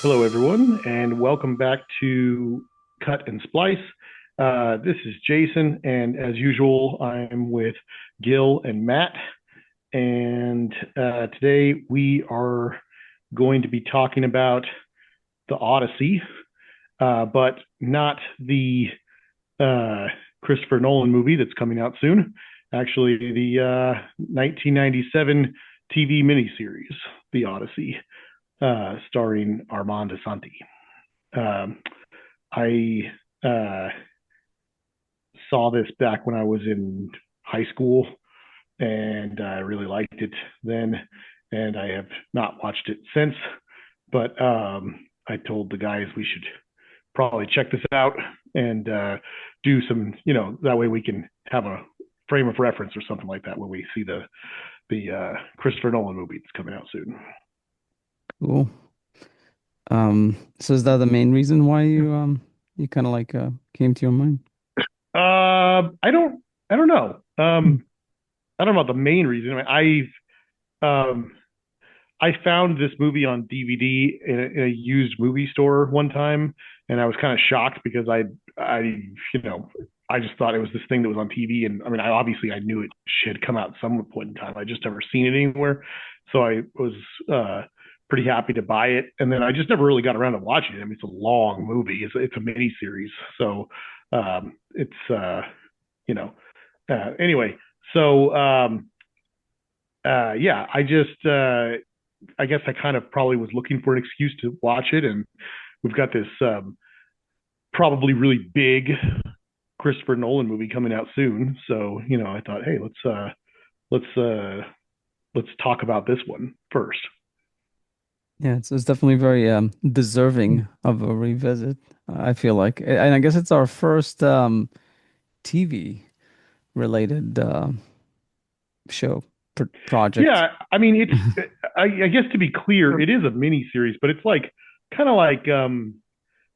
Hello, everyone, and welcome back to Cut and Splice. This is Jason, and as usual, I'm with Gil and Matt. And today we are going to be talking about the Odyssey, but not the Christopher Nolan movie that's coming out soon. Actually, the 1997 TV miniseries, The Odyssey, starring Armand Asante. Um, I saw this back when I was in high school, and I really liked it then, and I have not watched it since. But I told the guys we should probably check this out and do some, that way we can have a frame of reference or something like that when we see the Christopher Nolan movie that's coming out soon. Cool. So is that the main reason why you kind of came to your mind? I don't know. Hmm. I don't know about the main reason. Um, I found this movie on DVD in a used movie store one time, and I was kind of shocked because you know, I just thought it was this thing that was on TV, and I mean, I knew it should come out at some point in time. I just never seen it anywhere, so I was pretty happy to buy it, and then I just never really got around to watching it. I mean, it's a long movie. It's a mini series, so it's you know, anyway. So yeah, I guess I kind of probably was looking for an excuse to watch it, and we've got this probably really big Christopher Nolan movie coming out soon. So I thought, hey, let's uh, let's talk about this one first. Yeah, it's definitely very deserving of a revisit. I feel like, and I guess it's our first TV related show project. Yeah, I mean, I guess to be clear, it is a mini series, but it's like kind of like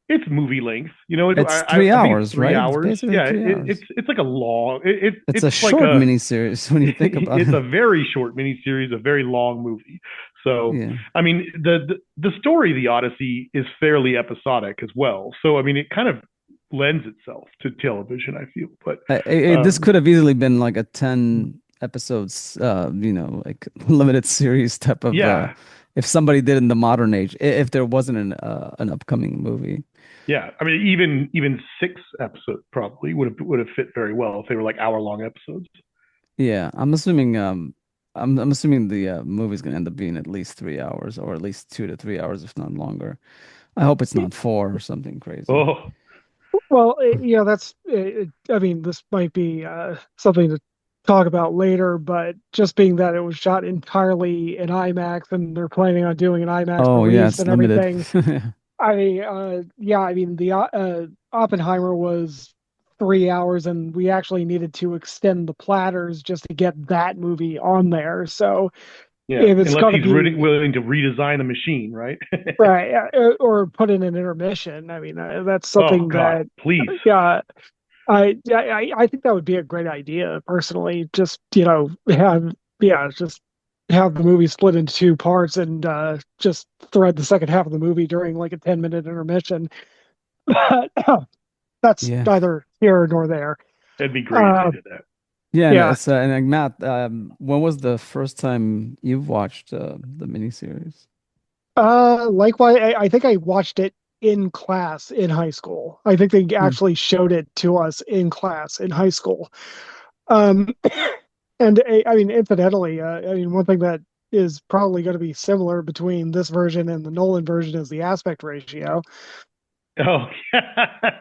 it's movie length. It's three I think it's hours, three right? It's hours. basically Yeah, 3 hours. it's like a long. It's It's a like short miniseries when you think about it's it. a very short miniseries, a very long movie. So Yeah. I mean, the story of the Odyssey is fairly episodic as well. So I mean, it kind of lends itself to television. I feel, but This um, could have easily been like a 10 episodes, like limited series type of, yeah, if somebody did in the modern age, if there wasn't an upcoming movie. yeah. I mean, even 6 episodes probably would have fit very well if they were like hour-long episodes. Yeah, I'm assuming the movie's gonna end up being at least 3 hours, or at least 2 to 3 hours, if not longer. I hope it's not four or something crazy. Oh, Well, that's, I mean, this might be something to talk about later, but just being that it was shot entirely in IMAX and they're planning on doing an IMAX Oh yeah, release it's and limited. everything. Yeah, I mean, the Oppenheimer was 3 hours, and we actually needed to extend the platters just to get that movie on there. So yeah. if it's Unless going to he's be willing to redesign the machine, right? right, or put in an intermission, I mean, that's Oh something God, that, please. yeah. I think that would be a great idea personally. Just just have the movie split into two parts and just thread the second half of the movie during like a 10-minute intermission. But that's Yeah. neither here nor there. It'd be great if they Uh, did that. Yeah, and yeah. it's and like Matt, when was the first time you've watched the miniseries? Likewise, I think I watched it in class in high school. I think they Hmm. actually showed it to us in class in high school. Um, And I mean, incidentally, I mean, one thing that is probably going to be similar between this version and the Nolan version is the aspect ratio. Oh, I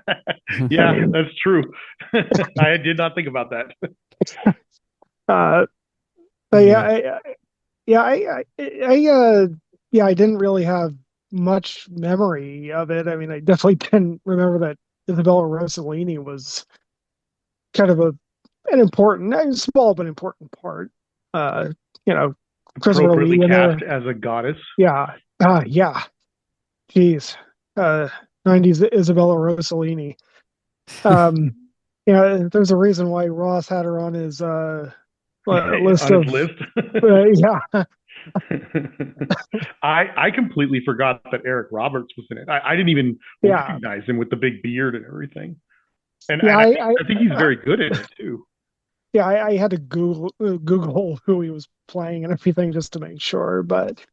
yeah, mean, that's true. I did not think about that. uh, but Yeah. yeah, yeah, I didn't really have much memory of it. I mean, I definitely didn't remember that Isabella Rossellini was kind of an important, small but important part. Uh, you know, Christopher Appropriately Lee in cast there. as a goddess. Yeah, yeah. Geez, uh, 90s Isabella Rossellini. Um, there's a reason why Ross had her on his list On his of, list. yeah. I completely forgot that Eric Roberts was in it. I didn't even Yeah, recognize him with the big beard and everything. And yeah, I think he's very good in it too. yeah, I had to Google who he was playing and everything just to make sure. But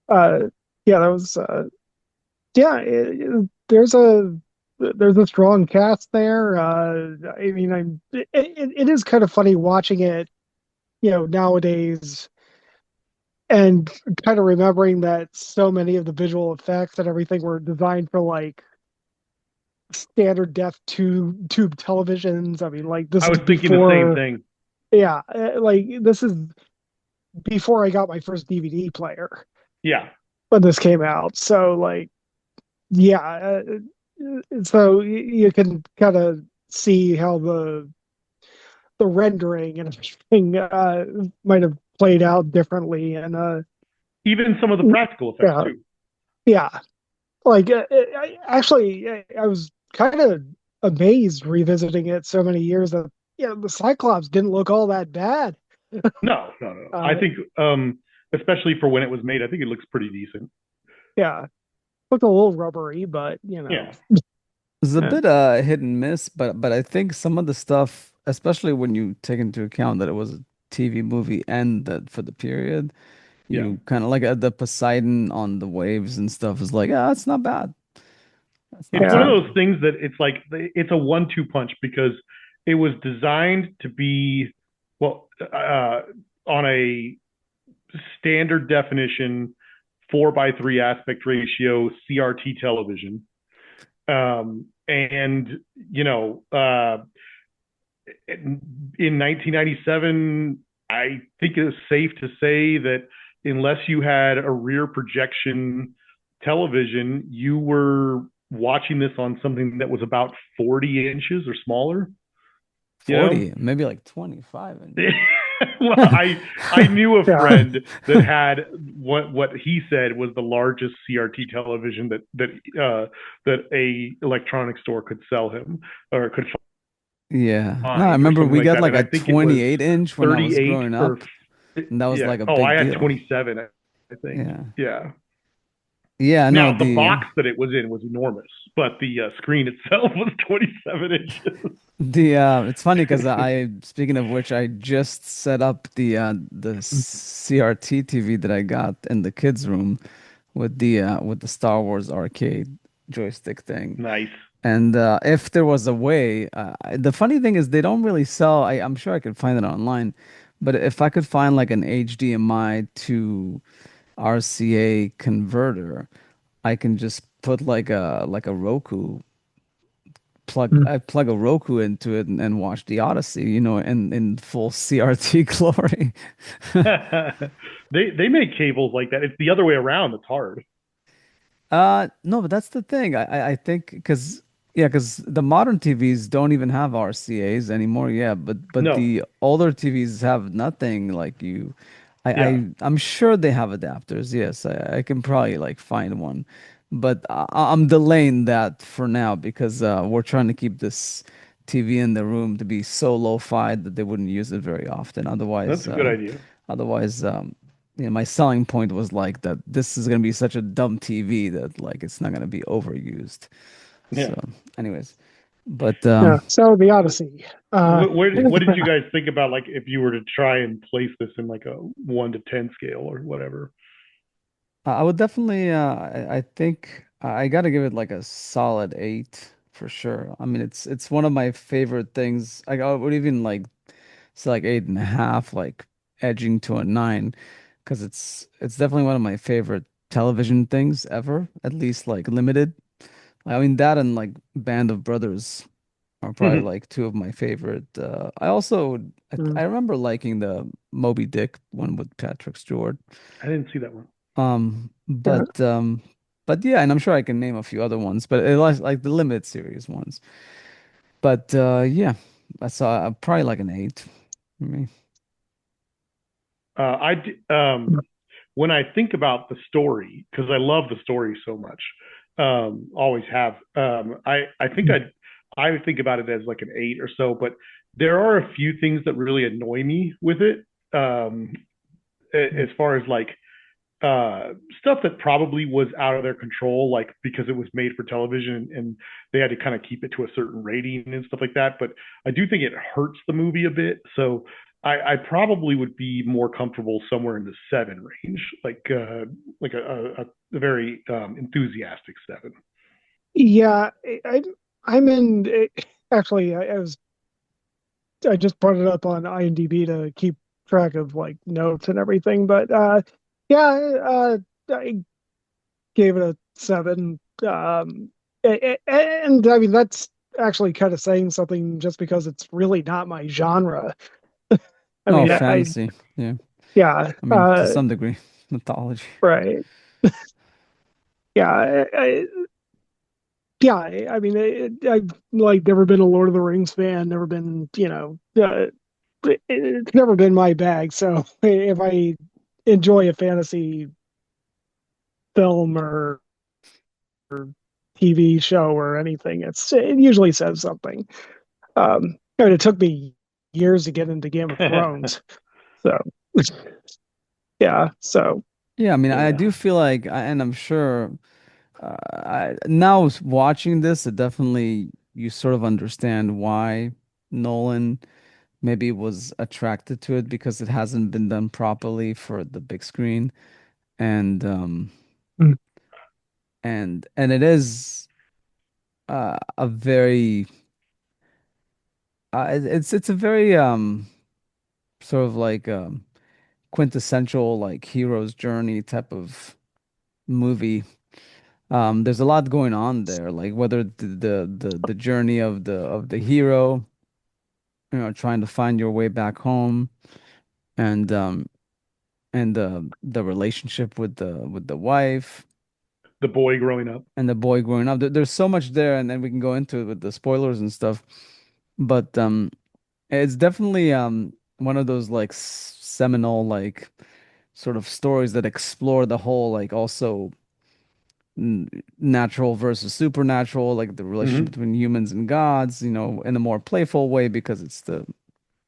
uh, yeah, that was yeah. There's a strong cast there. I mean, it is kind of funny watching it, nowadays, and kind of remembering that so many of the visual effects and everything were designed for like standard depth tube televisions. I mean, like this I is was thinking the same before, thing. yeah, like this is before I got my first DVD player Yeah. when this came out. So like, yeah, so you can kind of see how the rendering and everything might have played out differently, and Even some of the practical effects yeah, too. yeah. Like, actually, I was kind of amazed revisiting it so many years that the Cyclops didn't look all that bad. No, no, no. I Uh, think especially for when it was made, I think it looks pretty decent. yeah, looked a little rubbery, but Yeah. It's a uh, bit hit and miss, but I think some of the stuff, especially when you take into account that it was a TV movie and that for the period, Yeah. you kind of like the Poseidon on the waves and stuff is like, ah, it's not bad. That's not It's one of yeah, terrible. those things that it's like it's a one-two punch because it was designed to be well on a standard definition 4:3 aspect ratio CRT television. And you know, in 1997, I think it is safe to say that unless you had a rear projection television, you were watching this on something that was about 40 inches or smaller. You know, 40, maybe like 25 inches. well, I knew a yeah, friend that had what he said was the largest CRT television that a electronics store could sell him or could Yeah. No, I find or remember something we like got that. like And I a think it was 28 inch when I was 38 growing or up, and that was yeah. like a Oh, I big had deal. 27, I think. Yeah. Yeah. Yeah, no, Now the the box that it was in was enormous, but the screen itself was 27 inches. it's funny because speaking of which, I just set up the CRT TV that I got in the kids' room with the Star Wars arcade joystick thing. Nice. And if there was a way, the funny thing is they don't really sell. I'm sure I could find it online, but if I could find like an HDMI to RCA converter, I can just put like a Roku I plug a Roku into it and watch the Odyssey, in full CRT glory. They make cables like that. It's the other way around that's hard. No, but that's the thing. I think because the modern TVs don't even have RCAs anymore. Yeah, but No. the older TVs have nothing like you. Yeah. I'm sure they have adapters. Yes, I can probably like find one, but I'm delaying that for now because we're trying to keep this TV in the room to be so lo-fi that they wouldn't use it very often. That's Otherwise, a good idea. otherwise, my selling point was like that this is gonna be such a dumb TV that like it's not gonna be overused. So, Yeah. anyways, but yeah. So the Odyssey. What did you guys think about like if you were to try and place this in like a 1 to 10 scale or whatever? I would definitely. I think I got to give it like a solid 8 for sure. I mean, it's one of my favorite things. I would even like say like 8.5, like edging to a 9, because it's definitely one of my favorite television things ever. At least like limited. I mean that and like Band of Brothers are probably I like two of my favorite. I also I remember liking the Moby Dick one with Patrick Stewart. didn't see that one. Um, Yeah. but um, but yeah, and I'm sure I can name a few other ones, but it was like the limited series ones. But yeah, I saw probably like an 8 for me. When I think about the story because I love the story so much, always have. I think I think about it as like an 8 or so, but there are a few things that really annoy me with it. As far as like uh, stuff that probably was out of their control, like because it was made for television and they had to kind of keep it to a certain rating and stuff like that. But I do think it hurts the movie a bit. So I probably would be more comfortable somewhere in the seven range, like a very enthusiastic seven. Yeah, I'm in. Actually, I just brought it up on IMDb to keep track of like notes and everything, but yeah, I gave it a seven. And I mean that's actually kind of saying something just because it's really not my genre. I Oh, mean, Yeah. fantasy. Yeah. yeah, I mean, to some degree, mythology. right, yeah, yeah. I mean, I've like never been a Lord of the Rings fan, never been, it's never been my bag. So if I enjoy a fantasy film or TV show or anything, it usually says something. I mean, it took me years to get into Game of Thrones, so yeah. So Yeah, I mean, I Yeah. do feel like, and I'm sure, now watching this, it definitely you sort of understand why Nolan maybe was attracted to it because it hasn't been done properly for the big screen, and mm, and it is a very it's a very sort of like quintessential like hero's journey type of movie. There's a lot going on there, like whether the journey of the hero, trying to find your way back home, and the relationship with the wife The boy growing up. and the boy growing up. There's so much there, and then we can go into it with the spoilers and stuff. But it's definitely one of those like seminal like sort of stories that explore the whole like also natural versus supernatural, like the relationship Hmm. between humans and gods, in a more playful way because it's the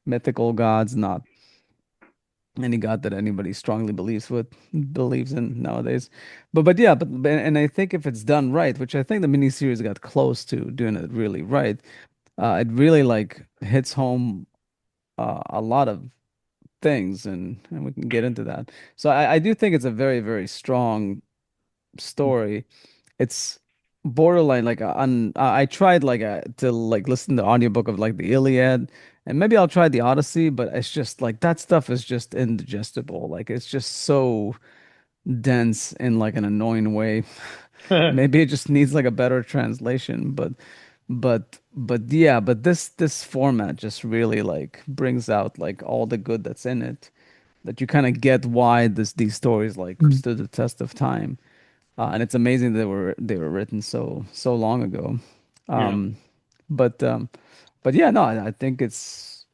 mythical gods, not any god that anybody strongly believes in nowadays. But yeah, and I think if it's done right, which I think the miniseries got close to doing it really right, it really like hits home a lot of things, and we can get into that. So I do think it's a very, very strong story. It's borderline like I tried like to like listen to the audiobook of like the Iliad, and maybe I'll try the Odyssey, but it's just like that stuff is just indigestible. Like it's just so dense in like an annoying way. Maybe it just needs like a better translation, but yeah, but this format just really like brings out like all the good that's in it, that you kind of get why these stories like mm, stood the test of time. And it's amazing they were written so long ago. Yeah. Um, but but yeah, no, I think it's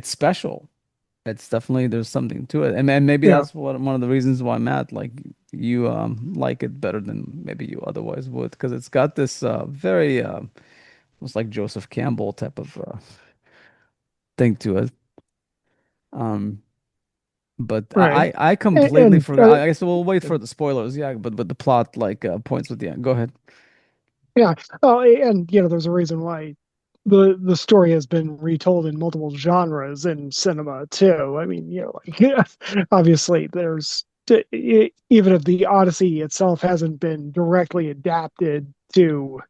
special. It's definitely there's something to it, and maybe yeah, that's one of the reasons why Matt like you like it better than maybe you otherwise would, because it's got this very almost like Joseph Campbell type of thing to it. Um, but right. I completely And forgot. I guess we'll wait for the spoilers. Yeah, but the plot like points with the end. Go ahead. yeah. Oh, and there's a reason why the story has been retold in multiple genres in cinema too. I mean, like obviously there's even if the Odyssey itself hasn't been directly adapted to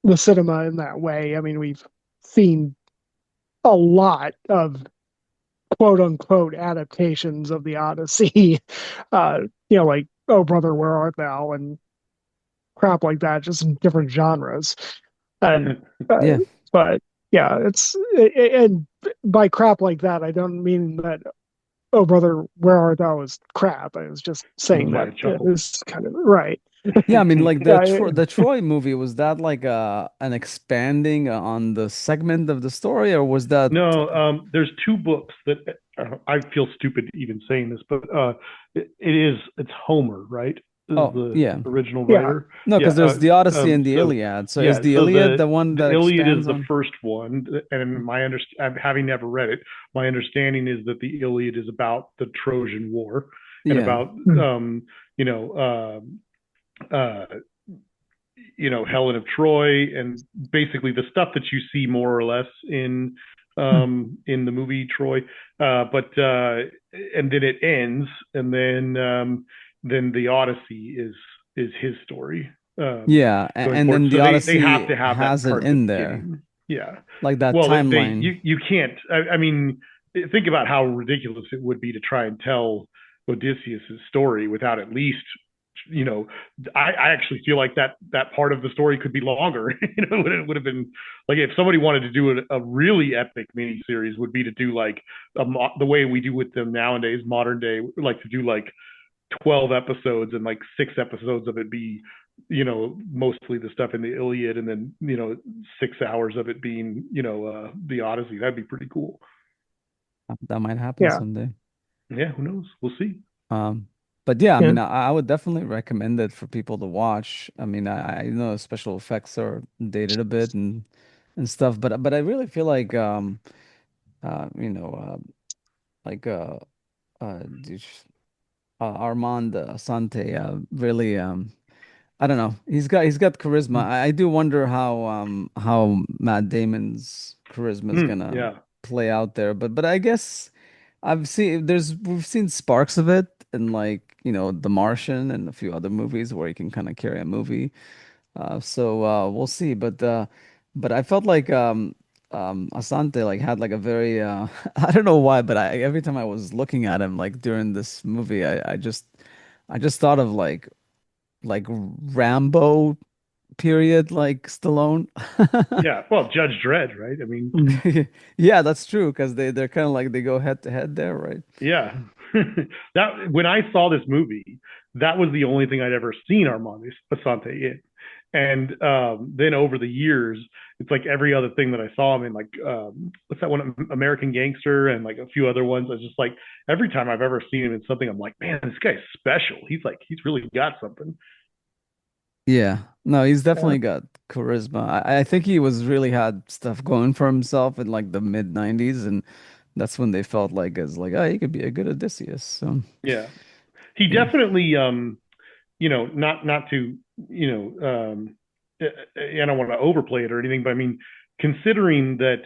the cinema in that way. I mean, we've seen a lot of quote unquote adaptations of the Odyssey. Like Oh Brother, Where Art Thou, and crap like that, just in different genres. And Yeah. but yeah, and by crap like that, I don't mean that Oh Brother, Where Art Thou is crap. I was just I'm saying glad that I chuckled. is kind of right. Yeah, I mean like Yeah, The Troy movie, was that like an expanding on the segment of the story, or was that No, there's two books that I feel stupid even saying this, but it's Homer, right? Is oh the yeah. original yeah, writer? No, Yeah. because there's the Odyssey and the So Iliad. So is yeah, the so Iliad the one the that Iliad is expands the on? first one, and having never read it, my understanding is that the Iliad is about the Trojan War, and Yeah. about you know uh, Helen of Troy, and basically the stuff that you see more or less in the movie Troy. But and then it ends, and then the Odyssey is his story Yeah, going and forward. then the So they have Odyssey to have that has it part at the in there, beginning. Yeah. like that Well, timeline. you can't. I mean, think about how ridiculous it would be to try and tell Odysseus's story without at least, you know, I actually feel like that part of the story could be longer. It would have been like if somebody wanted to do a really epic mini series would be to do like the way we do with them nowadays, modern day, like to do like 12 episodes and like 6 episodes of it be mostly the stuff in the Iliad, and then 6 hours of it being the Odyssey. That'd be pretty cool. That might happen Yeah. someday. Yeah, who knows, we'll see. Um, but yeah, I Yeah. mean, I would definitely recommend it for people to watch. I mean, I know special effects are dated a bit and stuff, but I really feel like you know, like just, Armand Asante really I don't know. He's got charisma. I do wonder how Matt Damon's charisma is gonna Yeah. play out there. But I guess we've seen sparks of it in, like, The Martian and a few other movies where he can kind of carry a movie. So we'll see. But I felt like Asante like had like a very I don't know why, but I every time I was looking at him like during this movie, I just thought of like Rambo period, like Stallone. Yeah, well, Judge Dredd, right? I mean, Yeah, that's true because they're kind of like they go head to head there, right? yeah. That when I saw this movie, that was the only thing I'd ever seen Armand Asante in. And then over the years, it's like every other thing that I saw him in, like what's that one, American Gangster, and like a few other ones. I was just like, every time I've ever seen him in something, I'm like, man, this guy's special. He's really got something. Yeah, no, he's Yeah. definitely got charisma. I think he was really had stuff going for himself in like the mid '90s, and that's when they felt like as like, oh, he could be a good Odysseus. So Yeah, he yeah. definitely not to I don't want to overplay it or anything, but I mean, considering that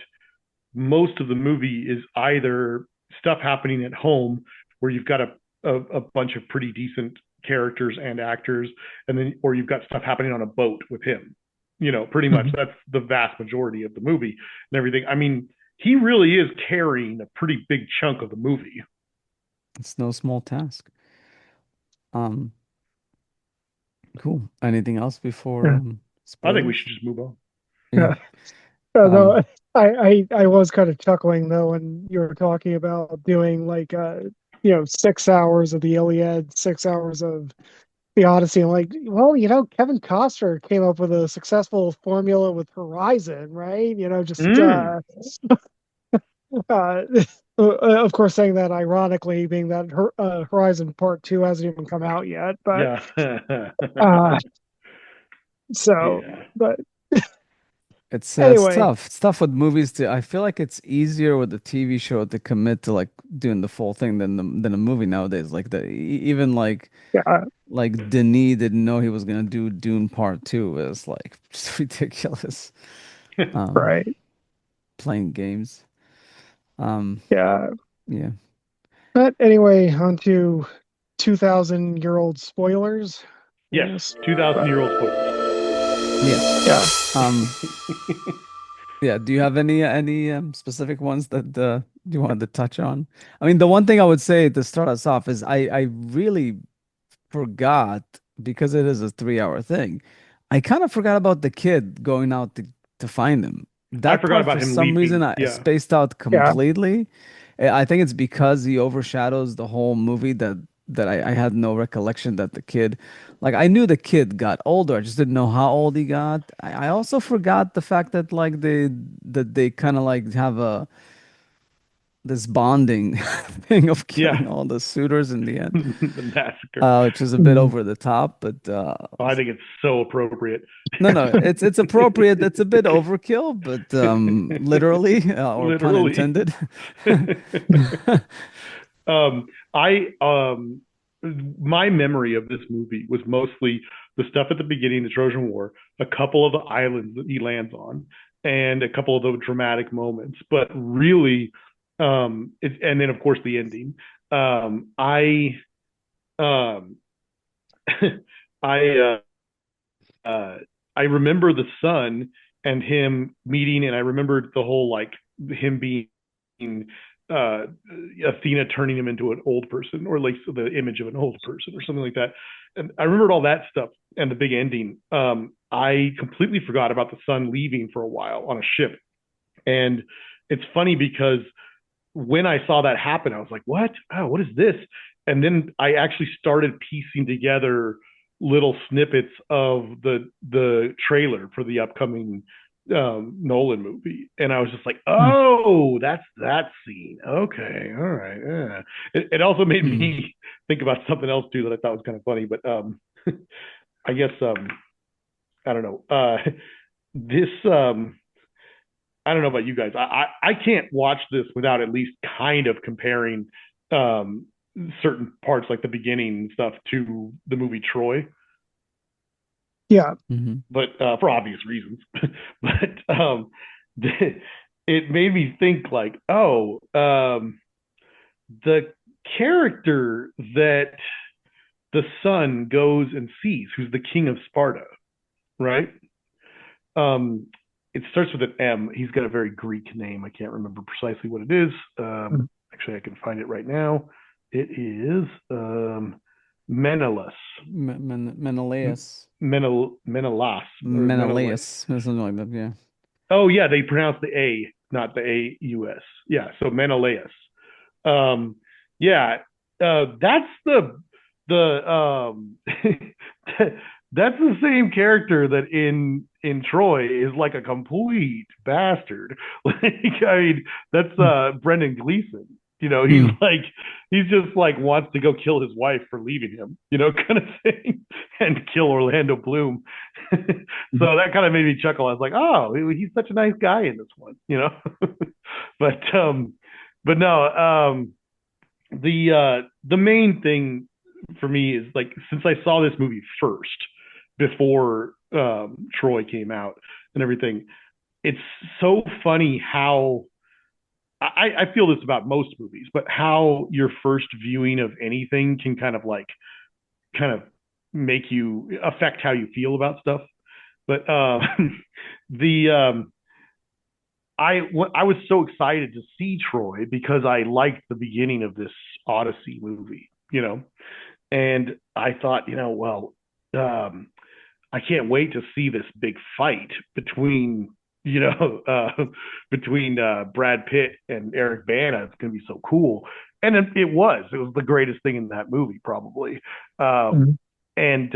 most of the movie is either stuff happening at home where you've got a bunch of pretty decent characters and actors, and then or you've got stuff happening on a boat with him. Pretty much Mhm. that's the vast majority of the movie and everything. I mean, he really is carrying a pretty big chunk of the movie. It's no small task. Um, cool. Anything else before Yeah. I think we should spoilers? just move on. Yeah. Yeah. Um, No, I was kind of chuckling though when you were talking about doing like 6 hours of the Iliad, 6 hours of the Odyssey. I'm like, well, Kevin Costner came up with a successful formula with Horizon, right? Just Mm, uh, of course, saying that ironically, being that Horizon Part Two hasn't even come out yet. But yeah. uh, so, Yeah. but it's anyway, tough. It's tough with movies to. I feel like it's easier with a TV show to commit to like doing the full thing than a movie nowadays. Like even yeah, like Denis didn't know he was gonna do Dune Part Two. It's like just ridiculous. Um, right, Playing games. Um, yeah. yeah. But anyway, on to 2,000-year-old spoilers, I Yes, guess. 2,000-year-old spoilers. Yeah. Yeah. Um, yeah. Do you have any specific ones that you wanted to touch on? I mean, the one thing I would say to start us off is I really forgot because it is a 3 hour thing. I kind of forgot about the kid going out to find him. I That forgot part, about for him some reason, leaping. I Yeah. spaced out Yeah. completely. I think it's because he overshadows the whole movie that I had no recollection that the kid, like I knew the kid got older, I just didn't know how old he got. I also forgot the fact that like they kind of like have a this bonding thing of killing Yeah. all the suitors in the end, The massacre. which is a bit Mm. over the top, but Oh, I think it's so appropriate. no, no, it's appropriate. It's a bit overkill, but literally or pun Literally. intended. I my memory of this movie was mostly the stuff at the beginning, the Trojan War, a couple of the islands that he lands on, and a couple of the dramatic moments. But really, and then of course the ending. I um, I uh, I remember the son and him meeting, and I remembered the whole like him being uh, Athena turning him into an old person, or at least the image of an old person, or something like that. And I remembered all that stuff and the big ending. I completely forgot about the son leaving for a while on a ship, and it's funny because when I saw that happen, I was like, "What? Oh, what is this?" And then I actually started piecing together little snippets of the trailer for the upcoming Nolan movie, and I was just like, Hmm. "Oh, that's that scene. Okay, all right." Yeah. It also made Hmm. me think about something else too that I thought was kind of funny, but I guess I don't know. This I don't know about you guys. I can't watch this without at least kind of comparing um, certain parts, like the beginning and stuff, to the movie Troy, Yeah. Hmm. but for obvious reasons. But it made me think, like, oh, the character that the son goes and sees, who's the king of Sparta, right? Um, it starts with an M. He's got a very Greek name. I can't remember precisely what it is. Actually, I can find it right now. It is Menelaus. Menelaus. Menelas or Menelaus. Menelaus. Or something like that. Yeah. Oh yeah, they pronounce the A, not the A-U-S. Yeah, so Menelaus. Um, yeah, that's the that's the same character that in Troy is like a complete bastard. Like, I mean, that's Brendan Gleeson. He's Hmm. like he's just like wants to go kill his wife for leaving him, kind of thing, and kill Orlando Bloom. So that kind of made me chuckle. I was like, oh, he's such a nice guy in this one. But but no, the main thing for me is, like, since I saw this movie first before Troy came out and everything, it's so funny how I feel this about most movies, but how your first viewing of anything can kind of make you affect how you feel about stuff. But the I was so excited to see Troy because I liked the beginning of this Odyssey movie. And I thought, well, um, I can't wait to see this big fight you know, uh, between Brad Pitt and Eric Bana. It's going to be so cool. And it was. It was the greatest thing in that movie, probably. Um, Mhm. and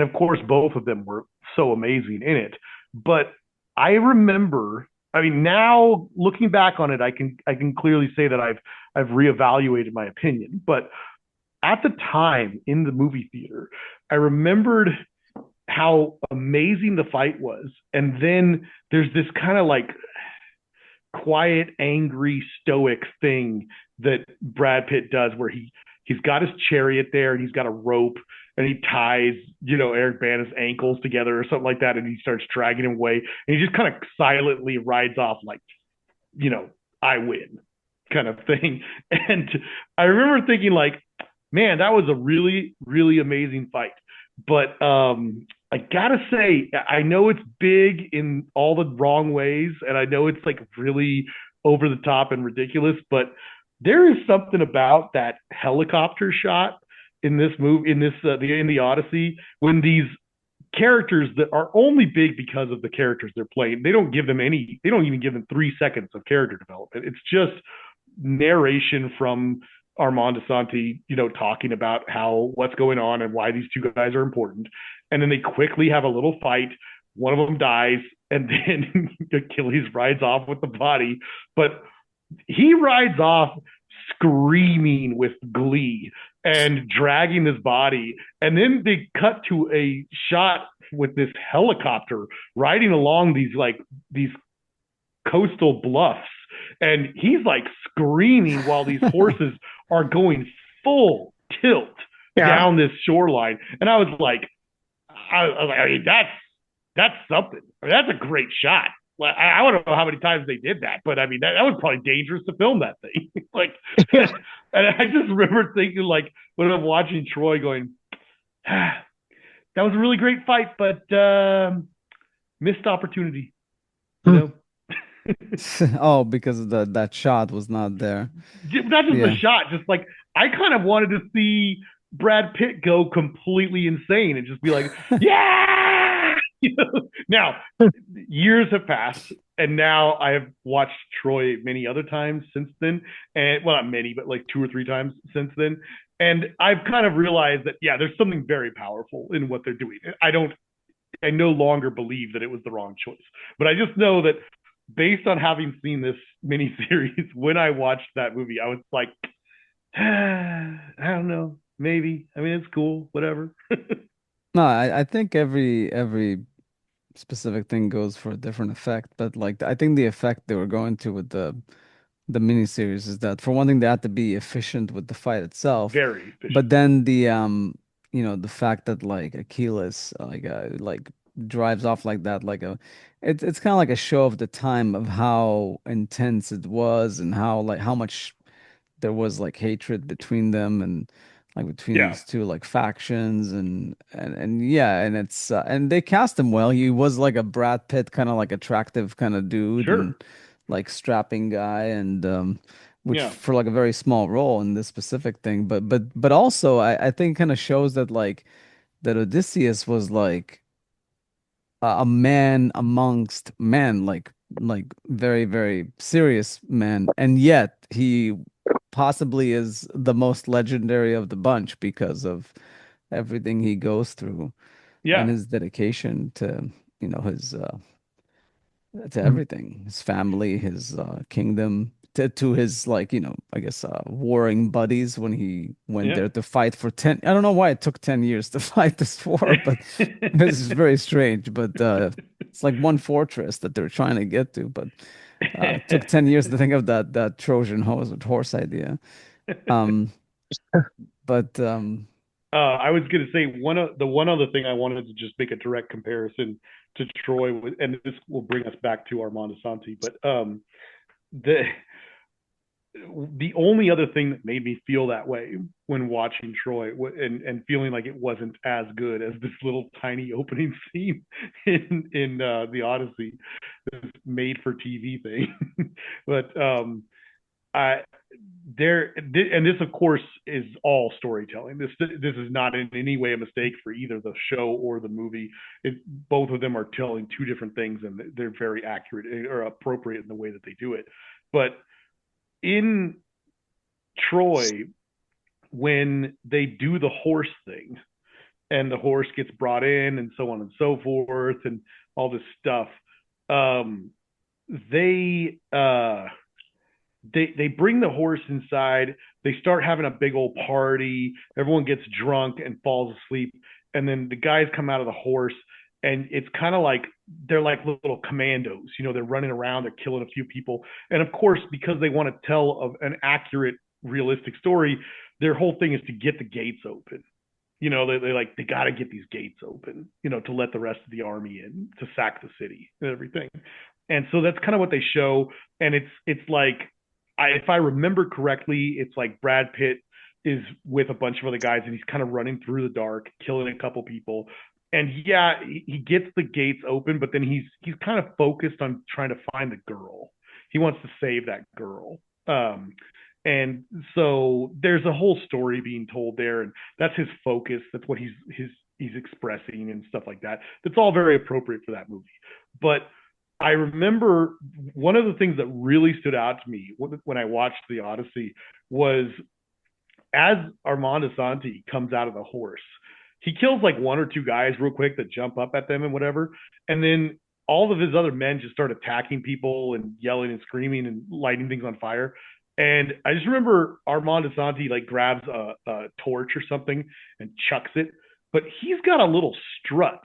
of course, both of them were so amazing in it. But I remember. I mean, now looking back on it, I can clearly say that I've reevaluated my opinion. But at the time in the movie theater, I remembered how amazing the fight was. And then there's this kind of like quiet, angry, stoic thing that Brad Pitt does where he's got his chariot there and he's got a rope and he ties, Eric Bana's ankles together or something like that, and he starts dragging him away and he just kind of silently rides off like, you know, I win kind of thing. And I remember thinking, like, man, that was a really, really amazing fight. But I gotta say, I know it's big in all the wrong ways, and I know it's like really over the top and ridiculous, but there is something about that helicopter shot in this movie, in the Odyssey, when these characters that are only big because of the characters they're playing. They don't even give them 3 seconds of character development. It's just narration from Armand Asante, talking about what's going on and why these two guys are important. And then they quickly have a little fight. One of them dies, and then Achilles rides off with the body. But he rides off screaming with glee and dragging his body. And then they cut to a shot with this helicopter riding along these coastal bluffs. And he's like screaming while these horses are going full tilt Yeah. down this shoreline, and I was like, I mean, that's something. I mean, that's a great shot. Like, I don't know how many times they did that, but I mean, that was probably dangerous to film that thing. Like, and Yeah. I just remember thinking, like, when I'm watching Troy, going, ah, that was a really great fight, but missed opportunity. You know, Oh, because that shot was not there. not just the Yeah. shot, just like I kind of wanted to see Brad Pitt go completely insane and just be like, yeah. You know? Now, years have passed, and now I have watched Troy many other times since then, and well, not many, but like two or three times since then, and I've kind of realized that yeah, there's something very powerful in what they're doing. I no longer believe that it was the wrong choice, but I just know that based on having seen this miniseries, when I watched that movie, I was like, I don't know, maybe. I mean, it's cool, whatever. No, I think every specific thing goes for a different effect, but like I think the effect they were going to with the miniseries is that for one thing they had to be efficient with the fight itself, Very but efficient. then the fact that like Achilles like drives off like that like a it's kind of like a show of the time of how intense it was and how like how much there was like hatred between them and like between Yeah, these two like factions and yeah, and it's and they cast him well. He was like a Brad Pitt kind of like attractive kind of dude and sure. like strapping guy and which Yeah, for like a very small role in this specific thing, but also I think kind of shows that like that Odysseus was like a man amongst men, like very, very serious man, and yet he possibly is the most legendary of the bunch because of everything he goes through and yeah, his dedication to, his to everything, his family, his kingdom, to his like, I guess warring buddies when he went yeah. there to fight for 10. I don't know why it took 10 years to fight this war, but this is very strange. But it's like one fortress that they're trying to get to, but it took 10 years to think of that Trojan horse idea. Um, but I was going to say one other thing I wanted to just make a direct comparison to Troy, and this will bring us back to Armando Santi. But the the only other thing that made me feel that way when watching Troy and feeling like it wasn't as good as this little tiny opening scene in the Odyssey, this made for TV thing. But I there and this of course is all storytelling. This is not in any way a mistake for either the show or the movie. Both of them are telling two different things, and they're very accurate or appropriate in the way that they do it. But in Troy, when they do the horse thing and the horse gets brought in and so on and so forth and all this stuff, um, they they bring the horse inside. They start having a big old party. Everyone gets drunk and falls asleep, and then the guys come out of the horse, and it's kind of like they're like little commandos. You know, they're running around, they're killing a few people, and of course, because they want to tell an accurate, realistic story, their whole thing is to get the gates open. You know, they like they got to get these gates open. You know, to let the rest of the army in to sack the city and everything. And so that's kind of what they show, and it's like if I remember correctly, it's like Brad Pitt is with a bunch of other guys and he's kind of running through the dark, killing a couple people. And yeah, he gets the gates open, but then he's kind of focused on trying to find the girl. He wants to save that girl. And so there's a whole story being told there, and that's his focus. That's what he's expressing and stuff like that. That's all very appropriate for that movie. But I remember one of the things that really stood out to me when I watched the Odyssey was as Armando Santi comes out of the horse, he kills like one or two guys real quick that jump up at them and whatever. And then all of his other men just start attacking people and yelling and screaming and lighting things on fire. And I just remember Armando Santi like grabs a torch or something and chucks it, but he's got a little strut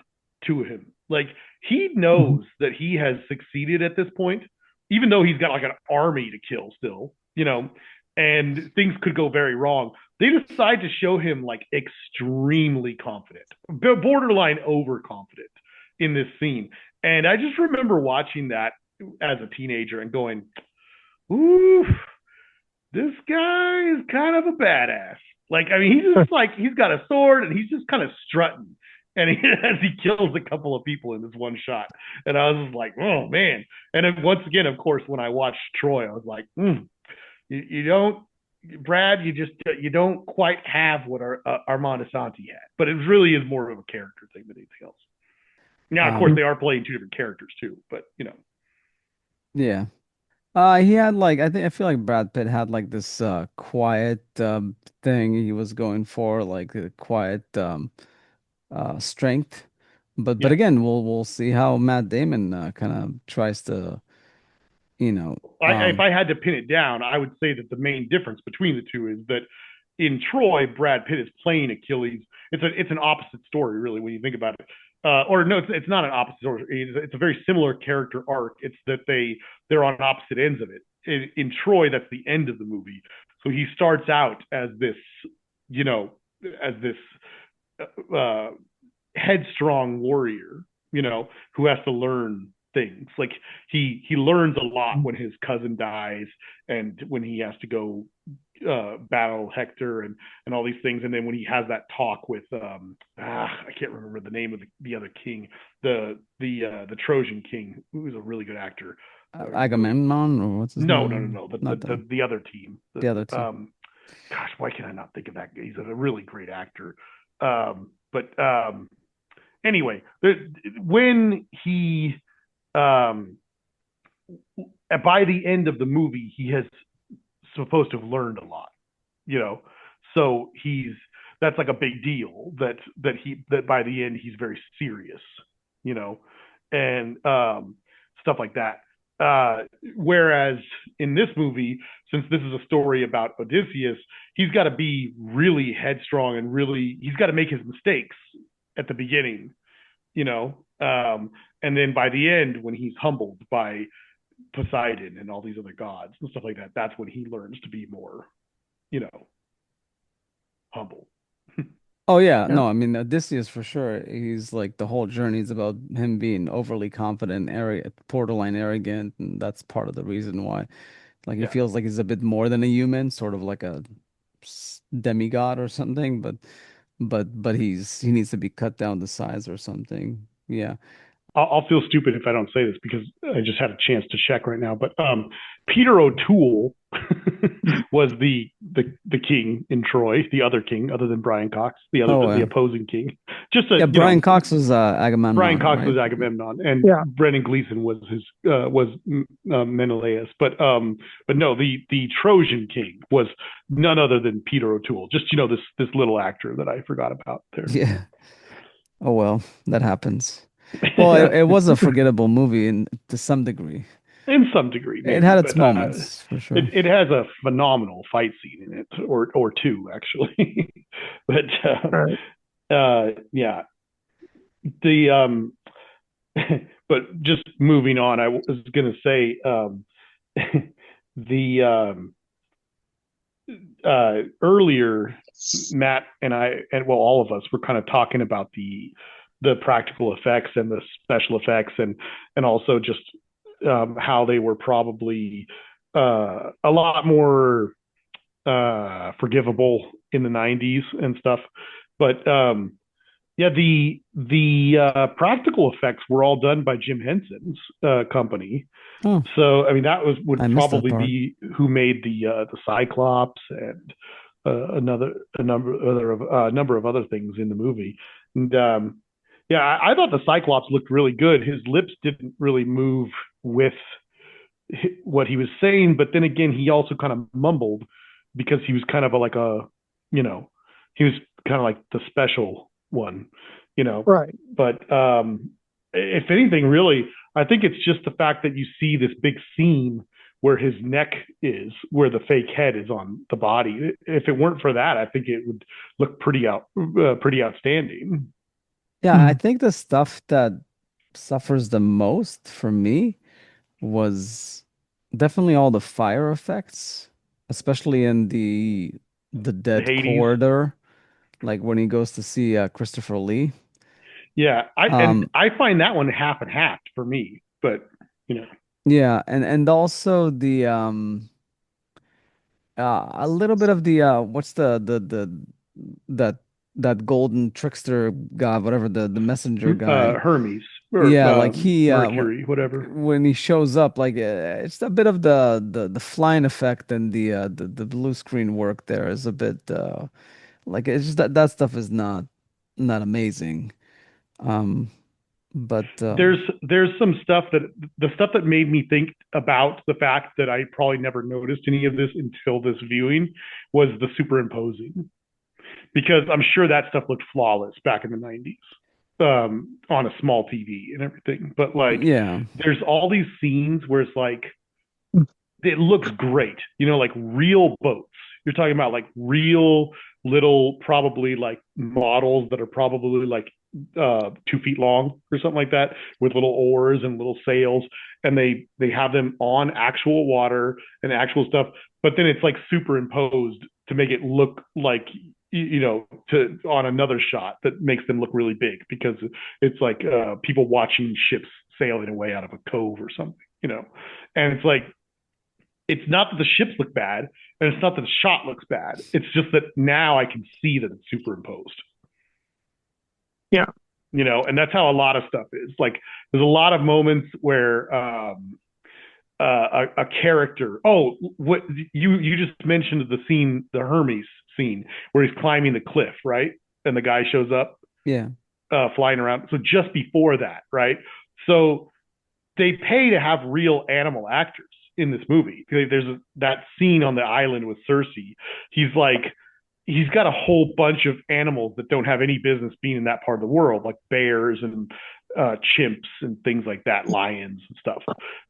to him. Like he Mhm. knows that he has succeeded at this point, even though he's got like an army to kill still, you know. and things could go very wrong. They decide to show him like extremely confident, borderline overconfident in this scene. And I just remember watching that as a teenager and going, "Ooh, this guy is kind of a badass." Like, I mean, he's just like he's got a sword and he's just kind of strutting, and as he kills a couple of people in this one shot. And I was just like, "Oh man!" And then once again, of course, when I watched Troy, I was like, you don't, Brad, you don't quite have what Armand Asante had, but it really is more of a character thing than anything else. Now, of course, Um, they are playing two different characters too, but yeah. He had like I feel like Brad Pitt had like this quiet thing he was going for, like a quiet strength. But yeah. again, we'll see how Matt Damon kind of tries to, you know, If I had to pin it down, I would say that the main difference between the two is that in Troy, Brad Pitt is playing Achilles. It's an opposite story, really, when you think about it. Or no, it's not an opposite story. It's a very similar character arc. It's that they're on opposite ends of it. In Troy, that's the end of the movie. So he starts out as this, you know, as this uh, headstrong warrior, who has to learn things. Like he learns a lot when his cousin dies, and when he has to go battle Hector and all these things. And then when he has that talk with I can't remember the name of the other king, the Trojan king, who is a really good actor. Agamemnon, or what's his No, no, no, name? no. Not the The other team. the other two. Gosh, why can I not think of that? He's a really great actor. But anyway, when he um, by the end of the movie, he has supposed to have learned a lot, you know. So that's like a big deal that by the end he's very serious, you know, and stuff like that. Whereas in this movie, since this is a story about Odysseus, he's got to be really headstrong and really he's got to make his mistakes at the beginning, you know. And then by the end, when he's humbled by Poseidon and all these other gods and stuff like that, that's when he learns to be more, you know, humble. Oh yeah, Yeah. no, I mean Odysseus for sure. He's like the whole journey is about him being overly confident, borderline arrogant, and that's part of the reason why. Like he Yeah. feels like he's a bit more than a human, sort of like a demigod or something, but he needs to be cut down to size or something. Yeah. I'll feel stupid if I don't say this because I just had a chance to check right now. But Peter O'Toole was the king in Troy, the other king, other than Brian Cox, Oh the yeah. opposing king. Just Yeah, a Brian Cox was Brian Agamemnon, Cox right? was Agamemnon, and Yeah. Brendan Gleeson was Menelaus. But no, the Trojan king was none other than Peter O'Toole. Just this little actor that I forgot about there. Yeah. Oh well, that happens. Well, it was a forgettable movie in to some degree. In some degree, It maybe, had its but moments for sure. it has a phenomenal fight scene in it, or two actually. But All right. yeah, the but just moving on, I was going to say the earlier Matt and I, and well, all of us were kind of talking about the practical effects and the special effects, and also just how they were probably a lot more forgivable in the 90s and stuff. But yeah, the practical effects were all done by Jim Henson's company. Oh, So I mean, that I would missed that probably part. be who made the Cyclops and a number of other things in the movie. And yeah, I thought the Cyclops looked really good. His lips didn't really move with what he was saying, but then again, he also kind of mumbled because he was kind of like you know, he was kind of like the special one, you know. Right. But if anything, really, I think it's just the fact that you see this big seam where his neck is, where the fake head is on the body. If it weren't for that, I think it would look pretty outstanding. Yeah, I think the stuff that suffers the most for me was definitely all the fire effects. especially in the The dead Hades. corridor, like when he goes to see Christopher Lee. Yeah, Um, I find that one half and half for me, but you know, yeah, and also a little bit of the what's the that that golden trickster guy, whatever the messenger guy. Hermes or Yeah, like he Mercury, whatever. when he shows up, like it's a bit of the flying effect and the blue screen work there is a bit like it's just that that stuff is not amazing. Um, but There's some stuff that the stuff that made me think about the fact that I probably never noticed any of this until this viewing was the superimposing, because I'm sure that stuff looked flawless back in the 90s on a small TV and everything. But like, yeah, there's all these scenes where it's like it looks great, like real boats. You're talking about like real little, probably like models that are probably like 2 feet long or something like that, with little oars and little sails, and they have them on actual water and actual stuff. But then it's like superimposed to make it look like to on another shot that makes them look really big, because it's like people watching ships sailing away out of a cove or something, and it's like it's not that the ships look bad, and it's not that the shot looks bad. It's just that now I can see that it's superimposed, Yeah. and that's how a lot of stuff is. Like, there's a lot of moments where a character. Oh, what you just mentioned the scene, the Hermes scene, where he's climbing the cliff, right? And the guy shows up yeah. flying around. So just before that, right? So they pay to have real animal actors in this movie. That scene on the island with Cersei. He's like, he's got a whole bunch of animals that don't have any business being in that part of the world, like bears and chimps and things like that, lions and stuff.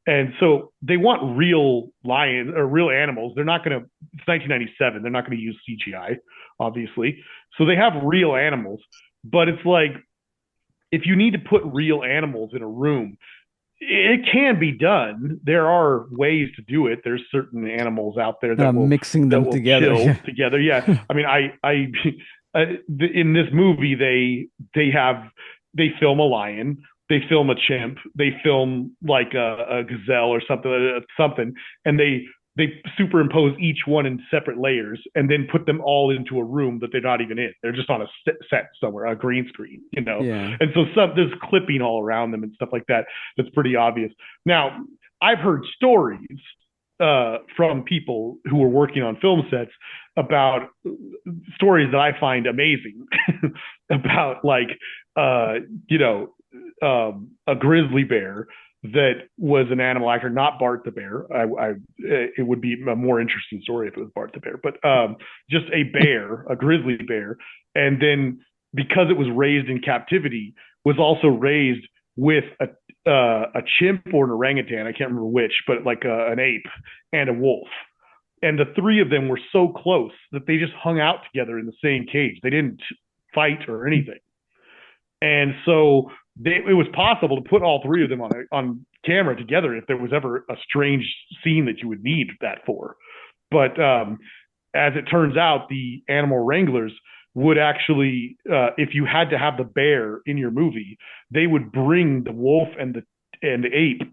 And so they want real lions or real animals. They're not going to. It's 1997. They're not going to use CGI, obviously. So they have real animals, but it's like, if you need to put real animals in a room, it can be done. There are ways to do it. There's certain animals out there that will Mixing them together. chill Yeah. together. Yeah, I mean, in this movie they film a lion, they film a chimp, they film like a gazelle or something, and they superimpose each one in separate layers and then put them all into a room that they're not even in. They're just on a set somewhere, a green screen, Yeah. And so there's clipping all around them and stuff like that. That's pretty obvious. Now, I've heard stories from people who were working on film sets about stories that I find amazing about, like, uh, you know, a grizzly bear that was an animal actor, not Bart the bear. It would be a more interesting story if it was Bart the bear, but just a bear, a grizzly bear, and then, because it was raised in captivity, was also raised with a chimp or an orangutan. I can't remember which, but like an ape and a wolf. And the three of them were so close that they just hung out together in the same cage. They didn't fight or anything. And so it was possible to put all three of them on camera together if there was ever a strange scene that you would need that for. But as it turns out, the animal wranglers would actually, if you had to have the bear in your movie, they would bring the wolf and the ape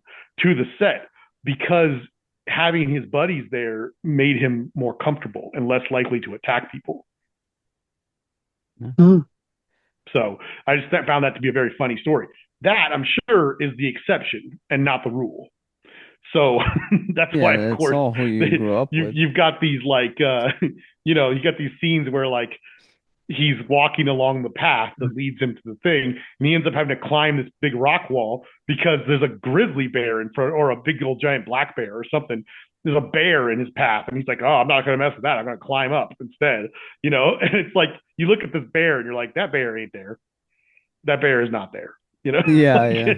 to the set, because having his buddies there made him more comfortable and less likely to attack people. Mm. So I just found that to be a very funny story. That, I'm sure, is the exception and not the rule. So that's why, of Yeah, it's course, all who you grew up with. you've got these, like, you got these scenes where, like, he's walking along the path that leads him to the thing, and he ends up having to climb this big rock wall because there's a grizzly bear in front, or a big old giant black bear or something. There's a bear in his path, and he's like, "Oh, I'm not going to mess with that. I'm going to climb up instead." And it's like, you look at this bear, and you're like, "That bear ain't there. That bear is not there." Yeah, Like, yeah.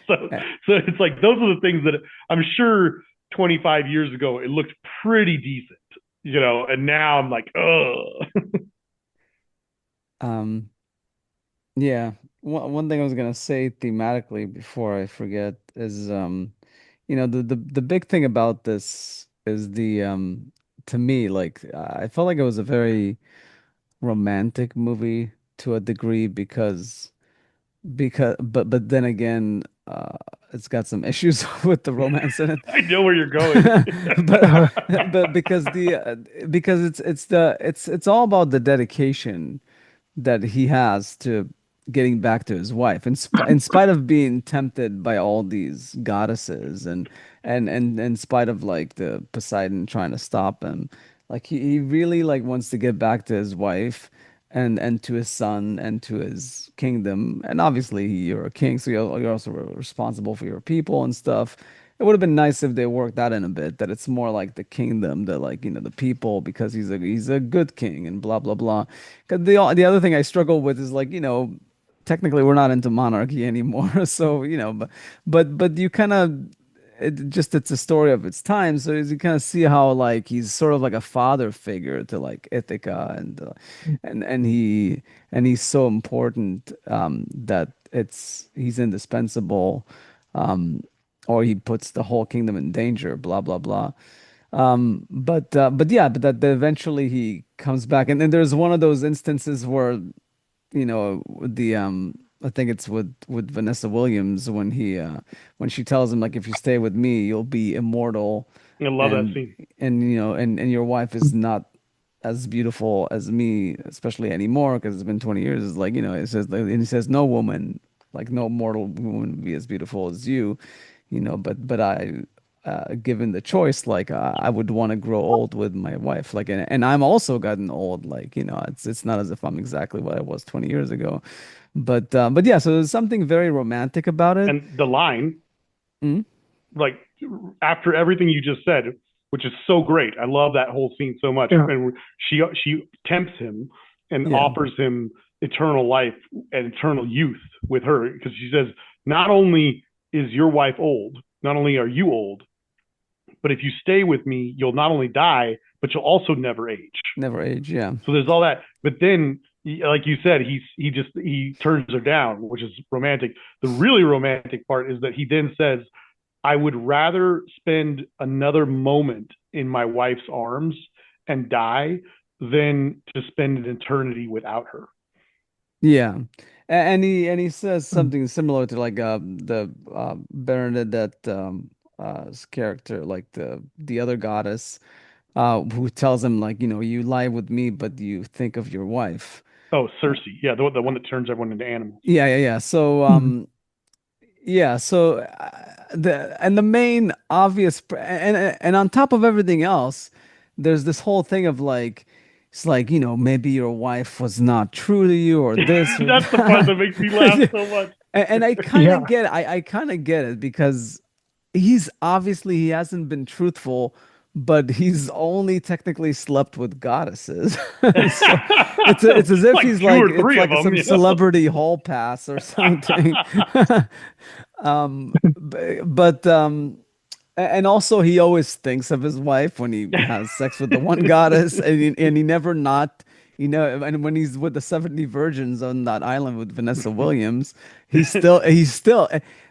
so Uh, so it's like, those are the things that I'm sure 25 years ago it looked pretty decent, and now I'm like, oh. Um, yeah. One thing I was gonna say thematically before I forget is the big thing about this is to me, like I felt like it was a very romantic movie to a degree but then again, it's got some issues with the romance in it. I know where you're going. But because it's all about the dedication that he has to getting back to his wife, in spite of being tempted by all these goddesses, and in spite of like the Poseidon trying to stop him, like he really like wants to get back to his wife and to his son and to his kingdom. And obviously you're a king, so you're also responsible for your people and stuff. It would have been nice if they worked that in a bit, that it's more like the kingdom, the like, the people, because he's a good king and blah blah blah. Because the other thing I struggle with is like, technically we're not into monarchy anymore. So, but you kind of it's a story of its time. So you kind of see how like he's sort of like a father figure to like Ithaca, and he's so important, that he's indispensable, um, or he puts the whole kingdom in danger, blah blah blah. But yeah, but that eventually he comes back, and then there's one of those instances where, the I think it's with Vanessa Williams, when she tells him like, if you stay with me, you'll be immortal, I love that and scene. and your wife is not as beautiful as me, especially anymore, because it's been 20 years. It's like, it says, and he says, no woman, like no mortal woman would be as beautiful as you, but given the choice, like, I would want to grow old with my wife, like, and I'm also gotten old, like, it's not as if I'm exactly what I was 20 years ago, but yeah, so there's something very romantic about it. And the line, Mhm. like after everything you just said, which is so great. I love that whole scene so much. Yeah. And she tempts him and Yeah, offers him eternal life and eternal youth with her, because she says, not only is your wife old, not only are you old, but if you stay with me, you'll not only die, but you'll also never age. never age. Yeah, So there's all that. But then, like you said, he turns her down, which is romantic. The really romantic part is that he then says, I would rather spend another moment in my wife's arms and die than to spend an eternity without her. yeah. And he says something similar to like, the Bernadette, character, like the other goddess, who tells him like, you lie with me, but you think of your wife. Oh, Uh, Cersei. Yeah, the one that turns everyone into animals. yeah, yeah, yeah. So, yeah, so, the main obvious, and on top of everything else, there's this whole thing of like, it's like, maybe your wife was not true to you, or this or That's the part that makes me laugh that. so much. And I kind of Yeah. get it. I kind of get it, because he hasn't been truthful, but he's only technically slept with goddesses. So it's as if Like he's two like, or it's three of like them, some you know. celebrity hall pass or something. And also he always thinks of his wife when he has sex with the one goddess, and he never not, and when he's with the 70 virgins on that island with Vanessa Williams, he's still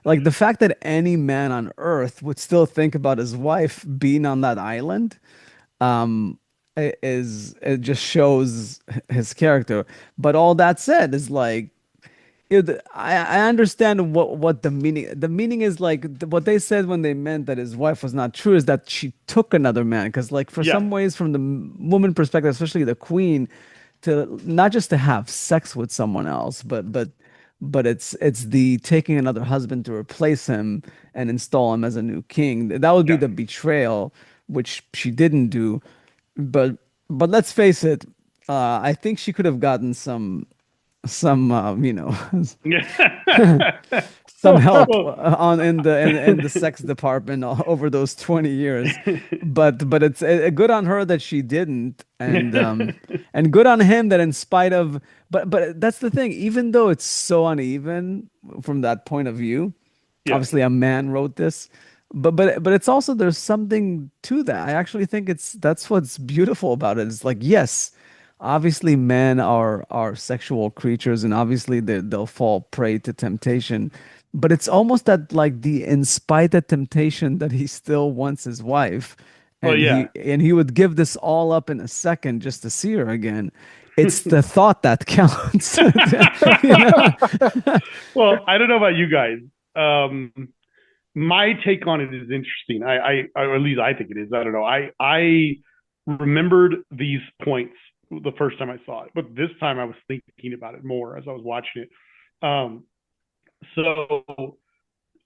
like, the fact that any man on earth would still think about his wife being on that island, it just shows his character. But all that said is like, I understand what the meaning is, like, what they said when they meant that his wife was not true is that she took another man, because like, for Yeah, some ways, from the woman perspective, especially the queen, to not just to have sex with someone else, but it's the taking another husband to replace him and install him as a new king. That would be yeah. the betrayal, which she didn't do. But let's face it, I think she could have gotten some some help, Well, on in the sex department, over those 20 years. But it's, good on her that she didn't, and good on him that, in spite of, but that's the thing, even though it's so uneven from that point of view, yeah, obviously a man wrote this, but it's also, there's something to that. I actually think that's what's beautiful about it. It's like, yes, obviously men are sexual creatures, and obviously they'll fall prey to temptation, but it's almost that, like, the in spite of temptation, that he still wants his wife, Well, yeah. and he would give this all up in a second just to see her again. It's the thought that counts. You know? Well, I don't know about you guys. Um, my take on it is interesting. Or at least I think it is. I don't know. I remembered these points the first time I saw it, but this time I was thinking about it more as I was watching it. Um, so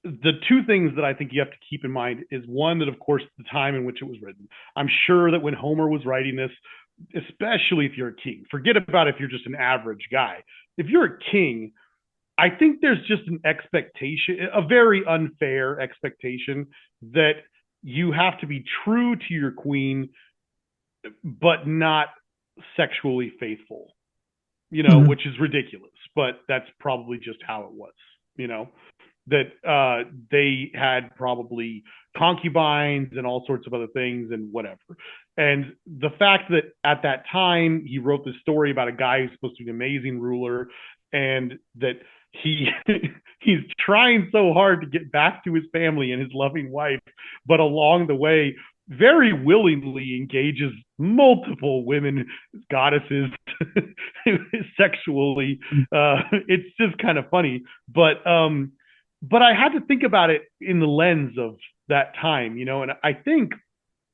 the two things that I think you have to keep in mind is one, that of course the time in which it was written. I'm sure that when Homer was writing this, especially if you're a king, forget about if you're just an average guy. If you're a king, I think there's just an expectation, a very unfair expectation, that you have to be true to your queen, but not sexually faithful, Mhm. which is ridiculous, but that's probably just how it was, you know, that they had probably concubines and all sorts of other things and whatever. And the fact that at that time he wrote this story about a guy who's supposed to be an amazing ruler, and that he he's trying so hard to get back to his family and his loving wife, but along the way very willingly engages multiple women goddesses sexually. It's just kind of funny, but I had to think about it in the lens of that time, and I think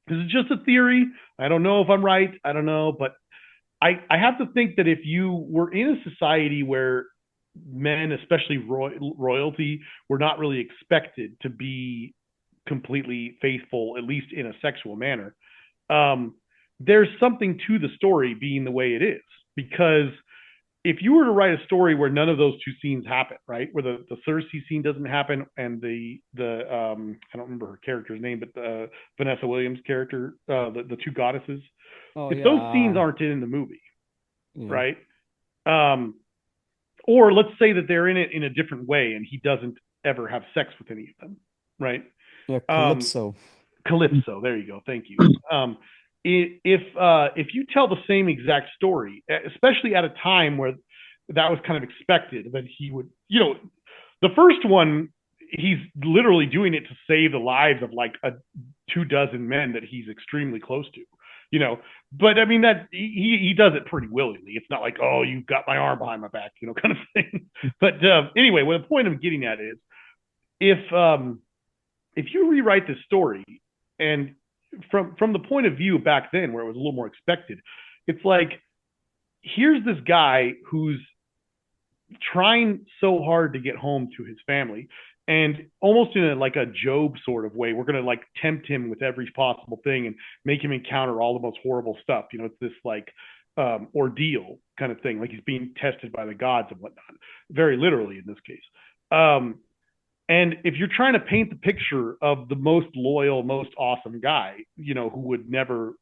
this is just a theory. I don't know if I'm right. I don't know, but I have to think that if you were in a society where men, especially royalty, were not really expected to be completely faithful, at least in a sexual manner, um, there's something to the story being the way it is. Because if you were to write a story where none of those two scenes happen, right, where the Cersei scene doesn't happen, and the I don't remember her character's name, but the Vanessa Williams character, the two goddesses, Oh if those scenes yeah, aren't in the movie, yeah, right? Um, or let's say that they're in it in a different way, and he doesn't ever have sex with any of them, right? yeah. Um, Calypso. Calypso, there you go, thank you. If you tell the same exact story, especially at a time where that was kind of expected, that he would, the first one, he's literally doing it to save the lives of like 2 dozen men that he's extremely close to, you know. But I mean that he does it pretty willingly. It's not like, oh, you got my arm behind my back, kind of thing. But anyway, what the point I'm getting at is, if if you rewrite this story, and from the point of view back then where it was a little more expected, it's like, here's this guy who's trying so hard to get home to his family, and almost in like a Job sort of way, we're going to like tempt him with every possible thing and make him encounter all the most horrible stuff. It's this like ordeal kind of thing, like he's being tested by the gods and whatnot, very literally in this case. And if you're trying to paint the picture of the most loyal, most awesome guy, who would never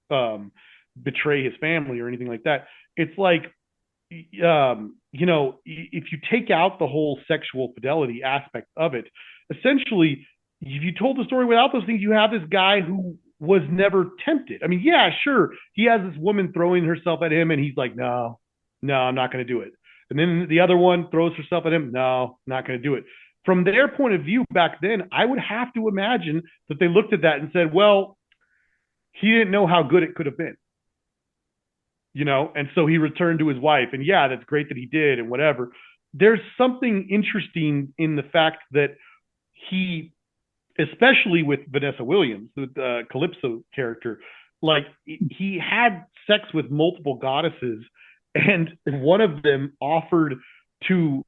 betray his family or anything like that, it's like, if you take out the whole sexual fidelity aspect of it, essentially, if you told the story without those things, you have this guy who was never tempted. I mean, yeah, sure, he has this woman throwing herself at him, and he's like, no, no, I'm not going to do it. And then the other one throws herself at him, no, not going to do it. From their point of view back then, I would have to imagine that they looked at that and said, well, he didn't know how good it could have been, and so he returned to his wife, and yeah, that's great that he did and whatever. There's something interesting in the fact that he, especially with Vanessa Williams, the Calypso character, like he had sex with multiple goddesses, and one of them offered to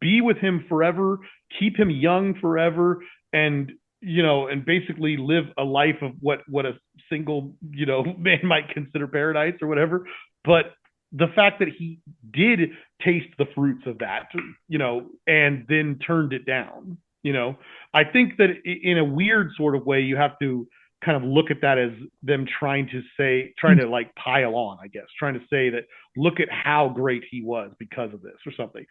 be with him forever, keep him young forever, and and basically live a life of what a single man might consider paradise or whatever. But the fact that he did taste the fruits of that, and then turned it down, I think that in a weird sort of way, you have to kind of look at that as them trying to like pile on, I guess, trying to say that, look at how great he was because of this or something.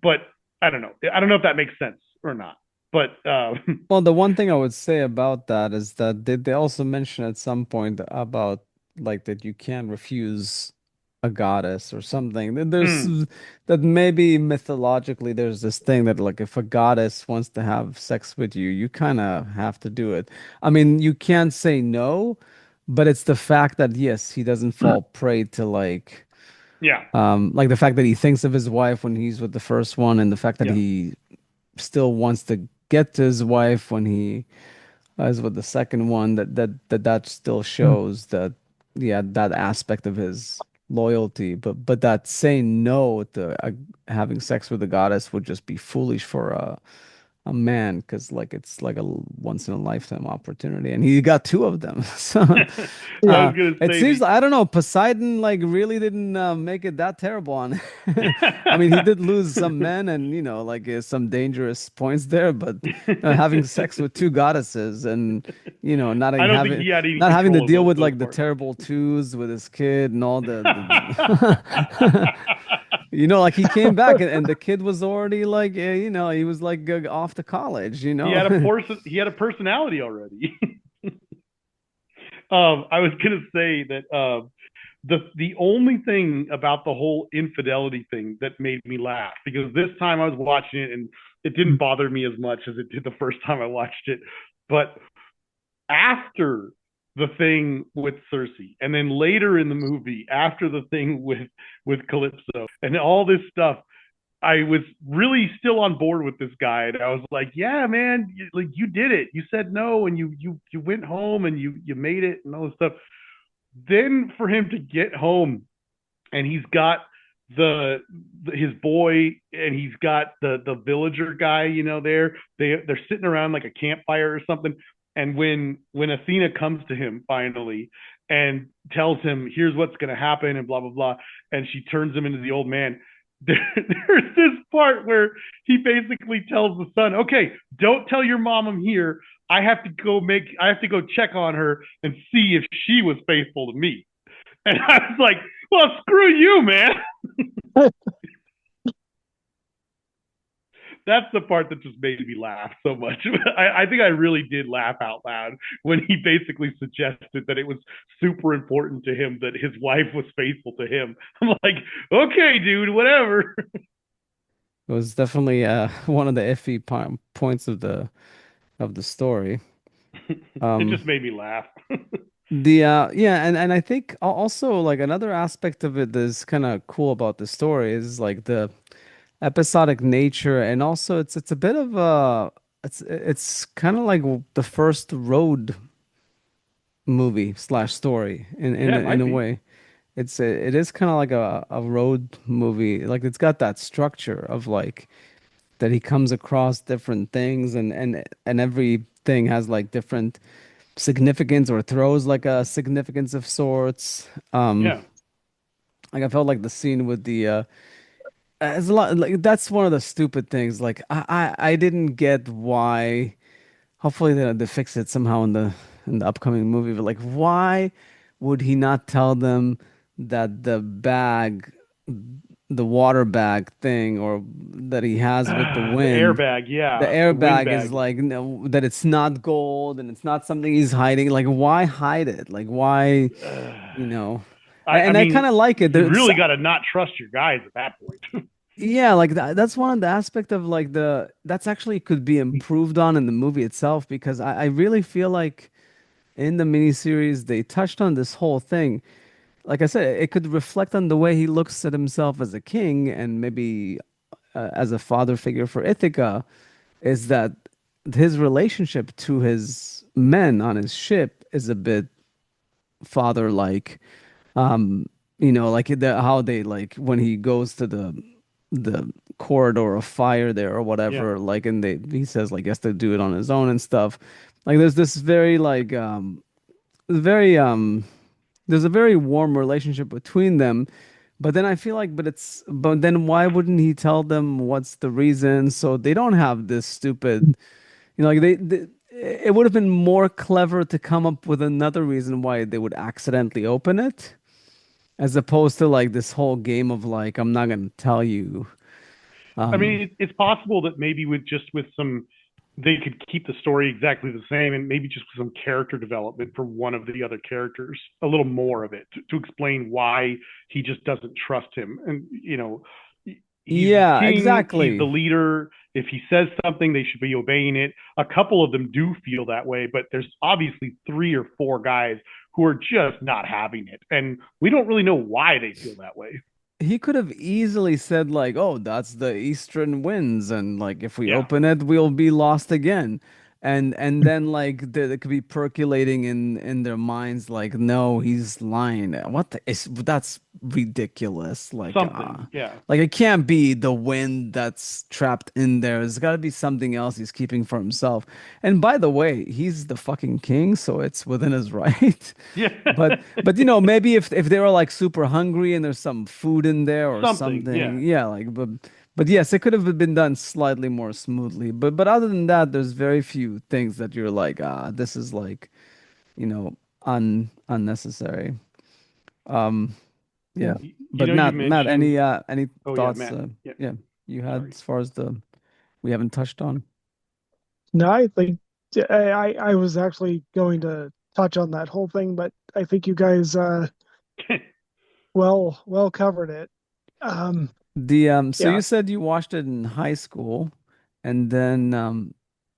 But I don't know. I don't know if that makes sense or not. But Well, the one thing I would say about that is that they also mention at some point about like that you can't refuse a goddess or something. There's mm, that maybe mythologically there's this thing that like if a goddess wants to have sex with you, you kind of have to do it. I mean, you can't say no, but it's the fact that yes, he doesn't fall prey to Yeah. like the fact that he thinks of his wife when he's with the first one, and the fact that Yeah. he still wants to get to his wife when he is with the second one. That still shows that yeah, that aspect of his loyalty. But that saying no to having sex with the goddess would just be foolish for a man, because like it's like a once in a lifetime opportunity, and he got two of them. So I was gonna it say seems I don't know, Poseidon like really didn't make it that terrible on I mean, he did lose some men and like some dangerous points there, but having sex with two goddesses and not I don't think having he had any not having to control of deal with those like the parts. terrible twos with his kid and all the like he came back and the kid was already like, he was like off to college, He had a personality already. I was gonna say that the only thing about the whole infidelity thing that made me laugh, because this time I was watching it and it didn't bother me as much as it did the first time I watched it, but after the thing with Cersei, and then later in the movie after the thing with Calypso and all this stuff, I was really still on board with this guy, and I was like, "Yeah, man, like you did it. You said no, and you went home, and you made it, and all this stuff." Then for him to get home, and he's got his boy, and he's got the villager guy, there. They're sitting around like a campfire or something, and when Athena comes to him finally and tells him, "Here's what's going to happen," and blah blah blah, and she turns him into the old man. There's this part where he basically tells the son, "Okay, don't tell your mom I'm here. I have to go check on her and see if she was faithful to me." And I was like, "Well, screw you, man." That's the part that just made me laugh so much. I think I really did laugh out loud when he basically suggested that it was super important to him that his wife was faithful to him. I'm like, okay, dude, whatever. It was definitely one of the iffy points of the story. It Um, just made me laugh. the yeah, and I think also like another aspect of it that's kind of cool about the story is like the episodic nature, and also it's a bit of a it's kind of like the first road movie slash story Yeah, it in might a be. way. It is kind of like a road movie. Like it's got that structure of like that he comes across different things, and everything has like different significance or throws like a significance of sorts. Yeah. Like I felt like the scene with the it's a lot like that's one of the stupid things. Like I didn't get why. Hopefully they fix it somehow in the upcoming movie. But like, why would he not tell them that the water bag thing, or that he has with the The wind, airbag, the yeah, the wind airbag is bag. like no, that it's not gold and it's not something he's hiding. Like, why hide it? Like, why, you know? I And I kind mean, of like it. you There's really got to not trust your guys at that point. yeah, like that's one of the aspect of like that's actually could be improved on in the movie itself, because I really feel like in the miniseries they touched on this whole thing. Like I said, it could reflect on the way he looks at himself as a king and maybe as a father figure for Ithaca, is that his relationship to his men on his ship is a bit father-like. Um, like how they like when he goes to the corridor of fire there or Yeah. whatever, like, and he says like he has to do it on his own and stuff. Like there's this very like very there's a very warm relationship between them. But then I feel like, but then why wouldn't he tell them what's the reason so they don't have this stupid, like it would have been more clever to come up with another reason why they would accidentally open it, as opposed to like this whole game of like, I'm not gonna tell you. I Um, mean, it's possible that maybe with some, they could keep the story exactly the same, and maybe just with some character development for one of the other characters, a little more of it to explain why he just doesn't trust him. And he's the yeah, king, he's the exactly. leader. If he says something, they should be obeying it. A couple of them do feel that way, but there's obviously three or four guys who are just not having it, and we don't really know why they feel that way. He could have easily said like, "Oh, that's the eastern winds, and like if we Yeah, open it, we'll be lost again." And then like they could be percolating in their minds like, "No, he's lying. What the is that's ridiculous." something. Yeah, Like it can't be the wind that's trapped in there. It's got to be something else he's keeping for himself. And by the way, he's the fucking king, so it's within his right. yeah, But maybe if they were like super hungry and there's some food in there or something. something, Yeah, yeah, like but yes, it could have been done slightly more smoothly. But other than that, there's very few things that you're like, this is like, you know, unnecessary. Um, Yeah. yeah. you But know, you Matt, mentioned. any Oh yeah, thoughts? Matt. Yeah, Yeah, you had sorry. as far as the we haven't touched on. No, I think I was actually going to touch on that whole thing, but I think you guys well covered it. Um, The so yeah, you said you watched it in high school, and then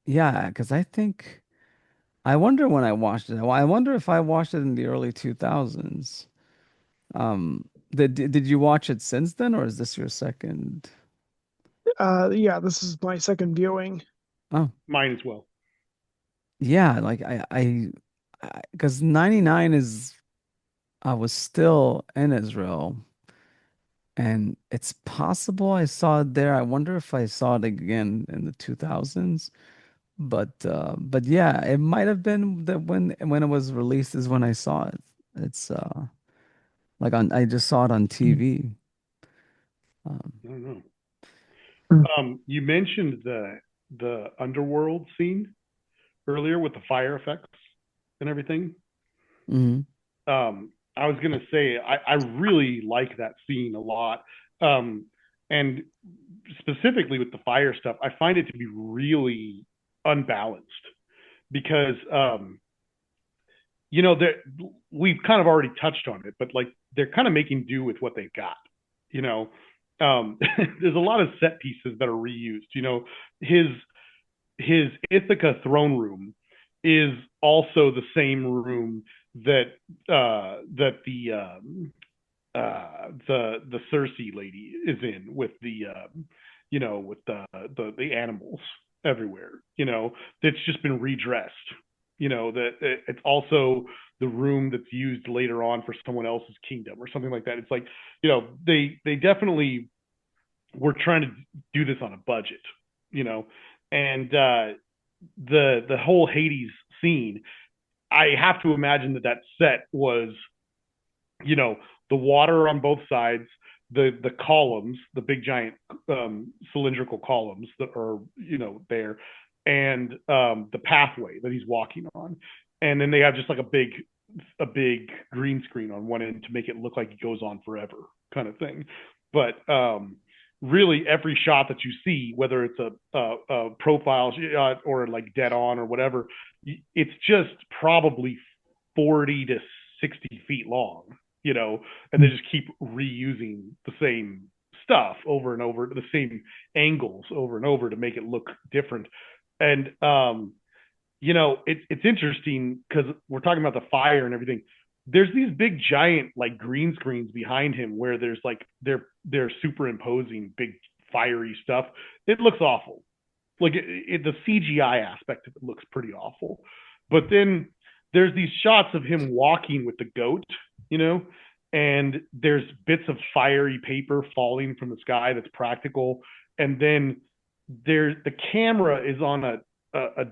yeah, because I think. I wonder when I watched it. I wonder if I watched it in the early 2000s. Did you watch it since then, or is this your second? yeah, this is my second viewing. Oh, Mine as well. yeah, like because 99 is I was still in Israel, and it's possible I saw it there. I wonder if I saw it again in the 2000s. But yeah, it might have been that when it was released is when I saw it. It's like on I just saw it on TV. Um, I don't know. Mm. You mentioned the underworld scene earlier with the fire effects and everything. mhm. I was gonna say I really like that scene a lot, and specifically with the fire stuff, I find it to be really unbalanced because you know that we've kind of already touched on it, but like they're kind of making do with what they've got. You know, there's a lot of set pieces that are reused. You know, his his Ithaca throne room is also the same room that that the Cersei lady is in with the you know with the animals everywhere. You know that's just been redressed. You know that it's also the room that's used later on for someone else's kingdom or something like that. It's like you know they definitely were trying to do this on a budget. You know, and the whole Hades scene, I have to imagine that that set was, you know, the water on both sides, the columns, the big giant cylindrical columns that are you know there, and the pathway that he's walking on, and then they have just like a big green screen on one end to make it look like it goes on forever kind of thing. But really, every shot that you see, whether it's a profile shot or like dead on or whatever, it's just probably 40 to 60 feet long, you know, and they just keep reusing the same stuff over and over, the same angles over and over to make it look different. And you know, it's interesting because we're talking about the fire and everything. There's these big giant like green screens behind him where there's like they're superimposing big fiery stuff. It looks awful. Like the CGI aspect of it looks pretty awful. But then there's these shots of him walking with the goat, you know, and there's bits of fiery paper falling from the sky that's practical, and then there's the camera is on a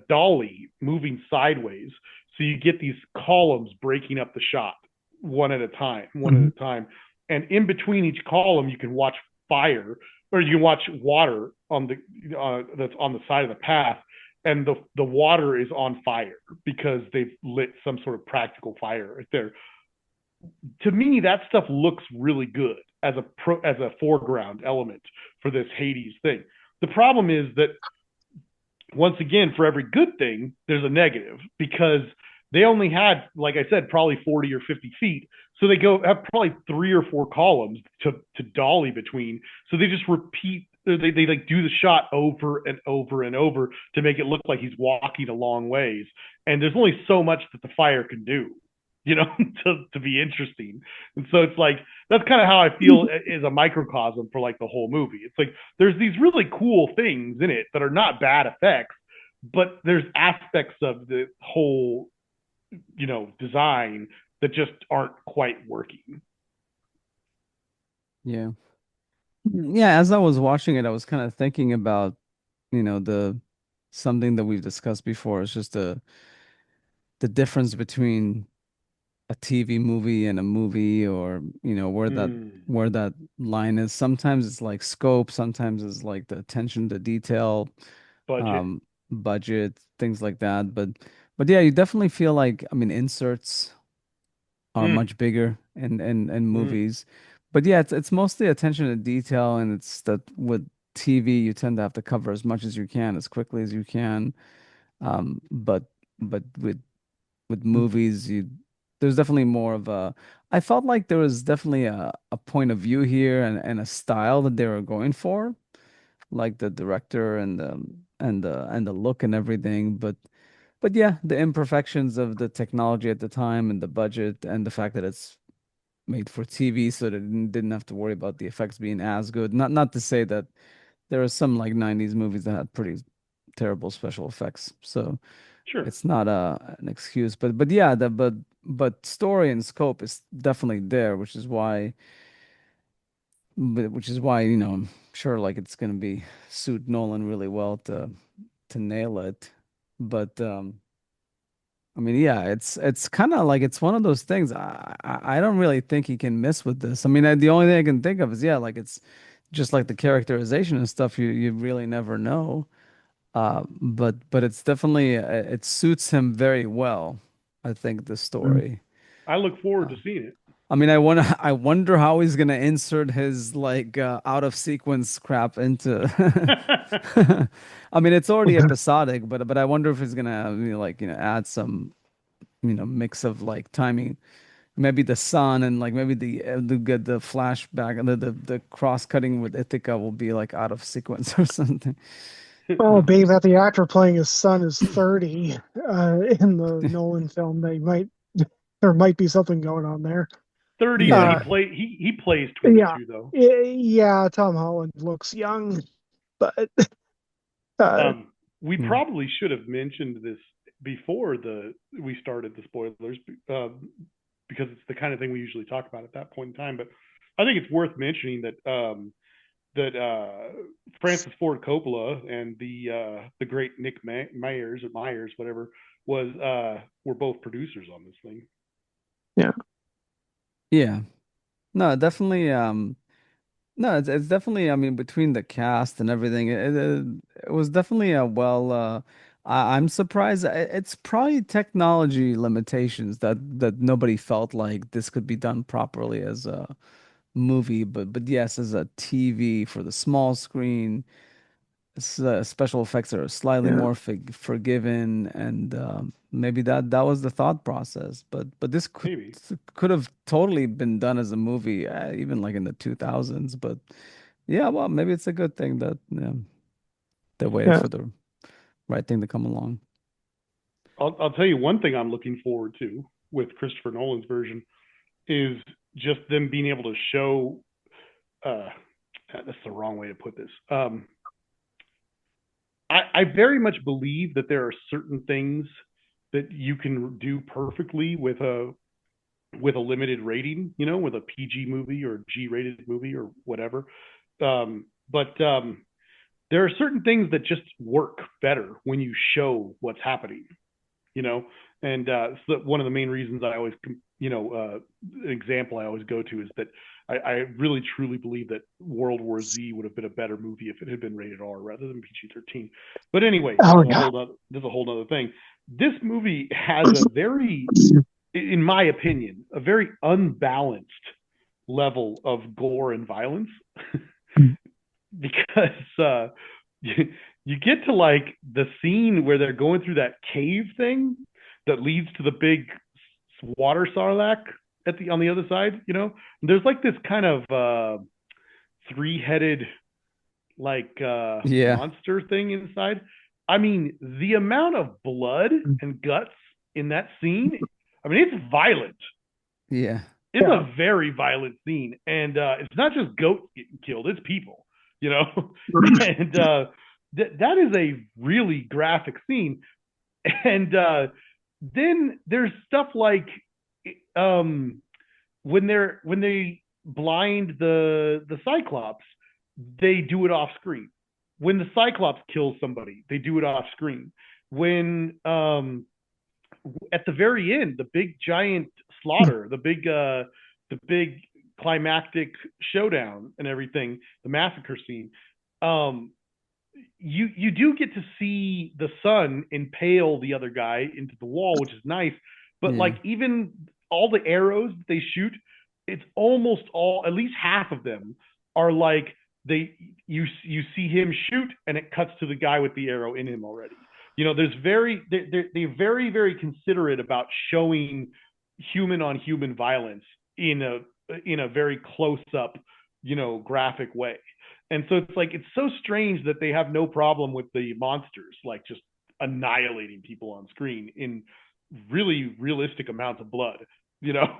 dolly moving sideways, so you get these columns breaking up the shot one at a time, one Mhm. at a time, and in between each column you can watch fire or you can watch water on the that's on the side of the path, and the water is on fire because they've lit some sort of practical fire right there. To me, that stuff looks really good as as a foreground element for this Hades thing. The problem is that once again, for every good thing, there's a negative because they only had, like I said, probably 40 or 50 feet. So they go have probably 3 or 4 columns to dolly between. So they just repeat. They like do the shot over and over and over to make it look like he's walking a long ways. And there's only so much that the fire can do. to be interesting. And so it's like that's kind of how I feel is a microcosm for like the whole movie. It's like there's these really cool things in it that are not bad effects, but there's aspects of the whole design that just aren't quite working. Yeah. Yeah, as I was watching it, I was kind of thinking about, the something that we've discussed before. It's just the difference between a TV movie and a movie, or where that Mm, where that line is. Sometimes it's like scope, sometimes it's like the attention to detail, budget. um, budget, things like that. But yeah, you definitely feel like, I mean, inserts are Mm, much bigger in mm, movies. But yeah, it's mostly attention to detail, and it's that with TV you tend to have to cover as much as you can, as quickly as you can. But with movies, you there's definitely more of a. I felt like there was definitely a point of view here, and a style that they were going for, like the director and the look and everything. But yeah, the imperfections of the technology at the time and the budget and the fact that it's made for TV, so that it didn't have to worry about the effects being as good. Not to say that there are some like 90s movies that had pretty terrible special effects. So sure, it's not an excuse, but yeah, but story and scope is definitely there, which is why I'm sure like it's gonna be suit Nolan really well to nail it. But I mean, yeah, it's kind of like it's one of those things. I don't really think he can miss with this. I mean, the only thing I can think of is, yeah, like it's just like the characterization and stuff. You really never know. But it's definitely it suits him very well. I think the story. I look forward Uh, to seeing it. I mean, I wonder how he's gonna insert his like out of sequence crap into. I mean, it's already episodic, but I wonder if he's gonna like add some mix of like timing, maybe the sun, and like maybe the flashback and the cross cutting with Ithaca will be like out of sequence or something. Oh, being that the actor playing his son is 30 in the Nolan film, they might there might be something going on there. 30, but he Yeah. Uh, play he plays yeah, 22 though. yeah, Tom Holland looks young, but uh, Um, we Yeah. probably should have mentioned this before the we started the spoilers, because it's the kind of thing we usually talk about at that point in time. But I think it's worth mentioning that Francis Ford Coppola and the great Nick Myers, whatever, was were both producers on this thing. yeah, Yeah. No, definitely. No, it's definitely. I mean, between the cast and everything, it was definitely a well. I'm surprised. It's probably technology limitations that nobody felt like this could be done properly as a movie, but yes, as a TV for the small screen, special effects are slightly yeah, more forgiven, and maybe that was the thought process. But this could Maybe. could have totally been done as a movie, even like in the 2000s. But yeah, well, maybe it's a good thing that they waited yeah. for the right thing to come along. I'll tell you one thing I'm looking forward to with Christopher Nolan's version is just them being able to show. Uh, that's the wrong way to put this. I very much believe that there are certain things that you can do perfectly with a limited rating, with a PG movie or G-rated movie or whatever. But there are certain things that just work better when you show what's happening, you know. And so one of the main reasons I always, an example I always go to is that I really truly believe that World War Z would have been a better movie if it had been rated R rather than PG-13. But anyway, Oh yeah, this is a whole other thing. This movie has a very, in my opinion, a very unbalanced level of gore and violence because you get to like the scene where they're going through that cave thing that leads to the big water sarlacc at the on the other side. There's like this kind of three-headed like Yeah, monster thing inside. I mean, the amount of blood and guts in that scene I mean, it's violent. Yeah. It's Yeah. a very violent scene, and it's not just goats getting killed; it's people, you know. And that is a really graphic scene. And then there's stuff like um, when they blind the Cyclops, they do it off screen. When the Cyclops kills somebody, they do it off screen. When at the very end, the big giant slaughter, the big climactic showdown and everything, the massacre scene. Um, you do get to see the sun impale the other guy into the wall, which is nice. But Yeah. like even all the arrows that they shoot, it's almost all, at least half of them are like they you see him shoot and it cuts to the guy with the arrow in him already. You know, there's they're very considerate about showing human on human violence in a very close up, graphic way. And so it's like it's so strange that they have no problem with the monsters like just annihilating people on screen in really realistic amounts of blood, you know.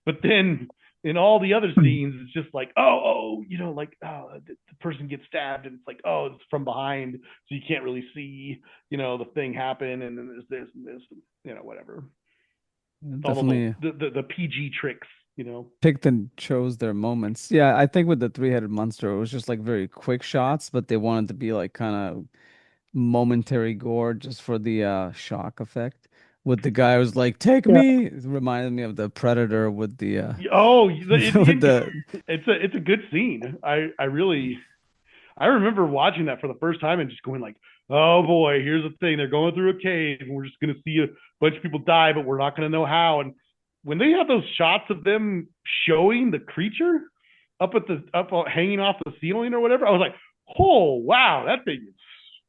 But then in all the other scenes, it's just like, like, the person gets stabbed, and it's like, oh, it's from behind, so you can't really see, the thing happen, and then there's this and this, and, whatever. All the little Definitely the PG tricks, you know. picked and chose their moments. Yeah, I think with the three-headed monster, it was just like very quick shots, but they wanted to be like kind of momentary gore just for the shock effect. With the guy who's like, "Take Yeah. me," it reminded me of the Predator with the Oh, with the it's a good scene. I remember watching that for the first time and just going like, oh boy, here's the thing. They're going through a cave and we're just gonna see a bunch of people die, but we're not gonna know how. And when they have those shots of them showing the creature up hanging off the ceiling or whatever, I was like, oh wow,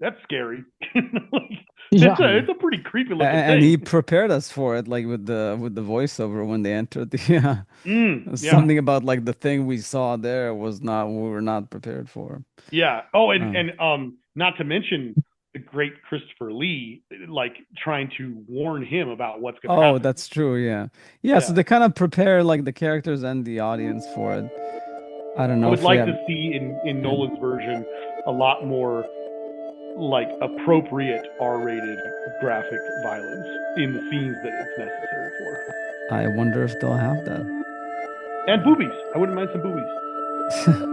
that's scary. Like, Yeah. it's a pretty creepy looking and thing. he prepared us for it like with the voiceover when they entered the Yeah. something about like the thing we saw there was not we were not prepared for. Yeah. Oh, and Um, not to mention the great Christopher Lee, like trying to warn him about what's going to oh, happen. that's true, yeah. Yeah, so Yeah. they kind of prepare like the characters and the audience for it. I don't I know would if we like have to see in yeah. Nolan's version a lot more like appropriate R-rated graphic violence in the scenes that it's necessary for. I wonder if they'll have that. And boobies. I wouldn't mind some boobies.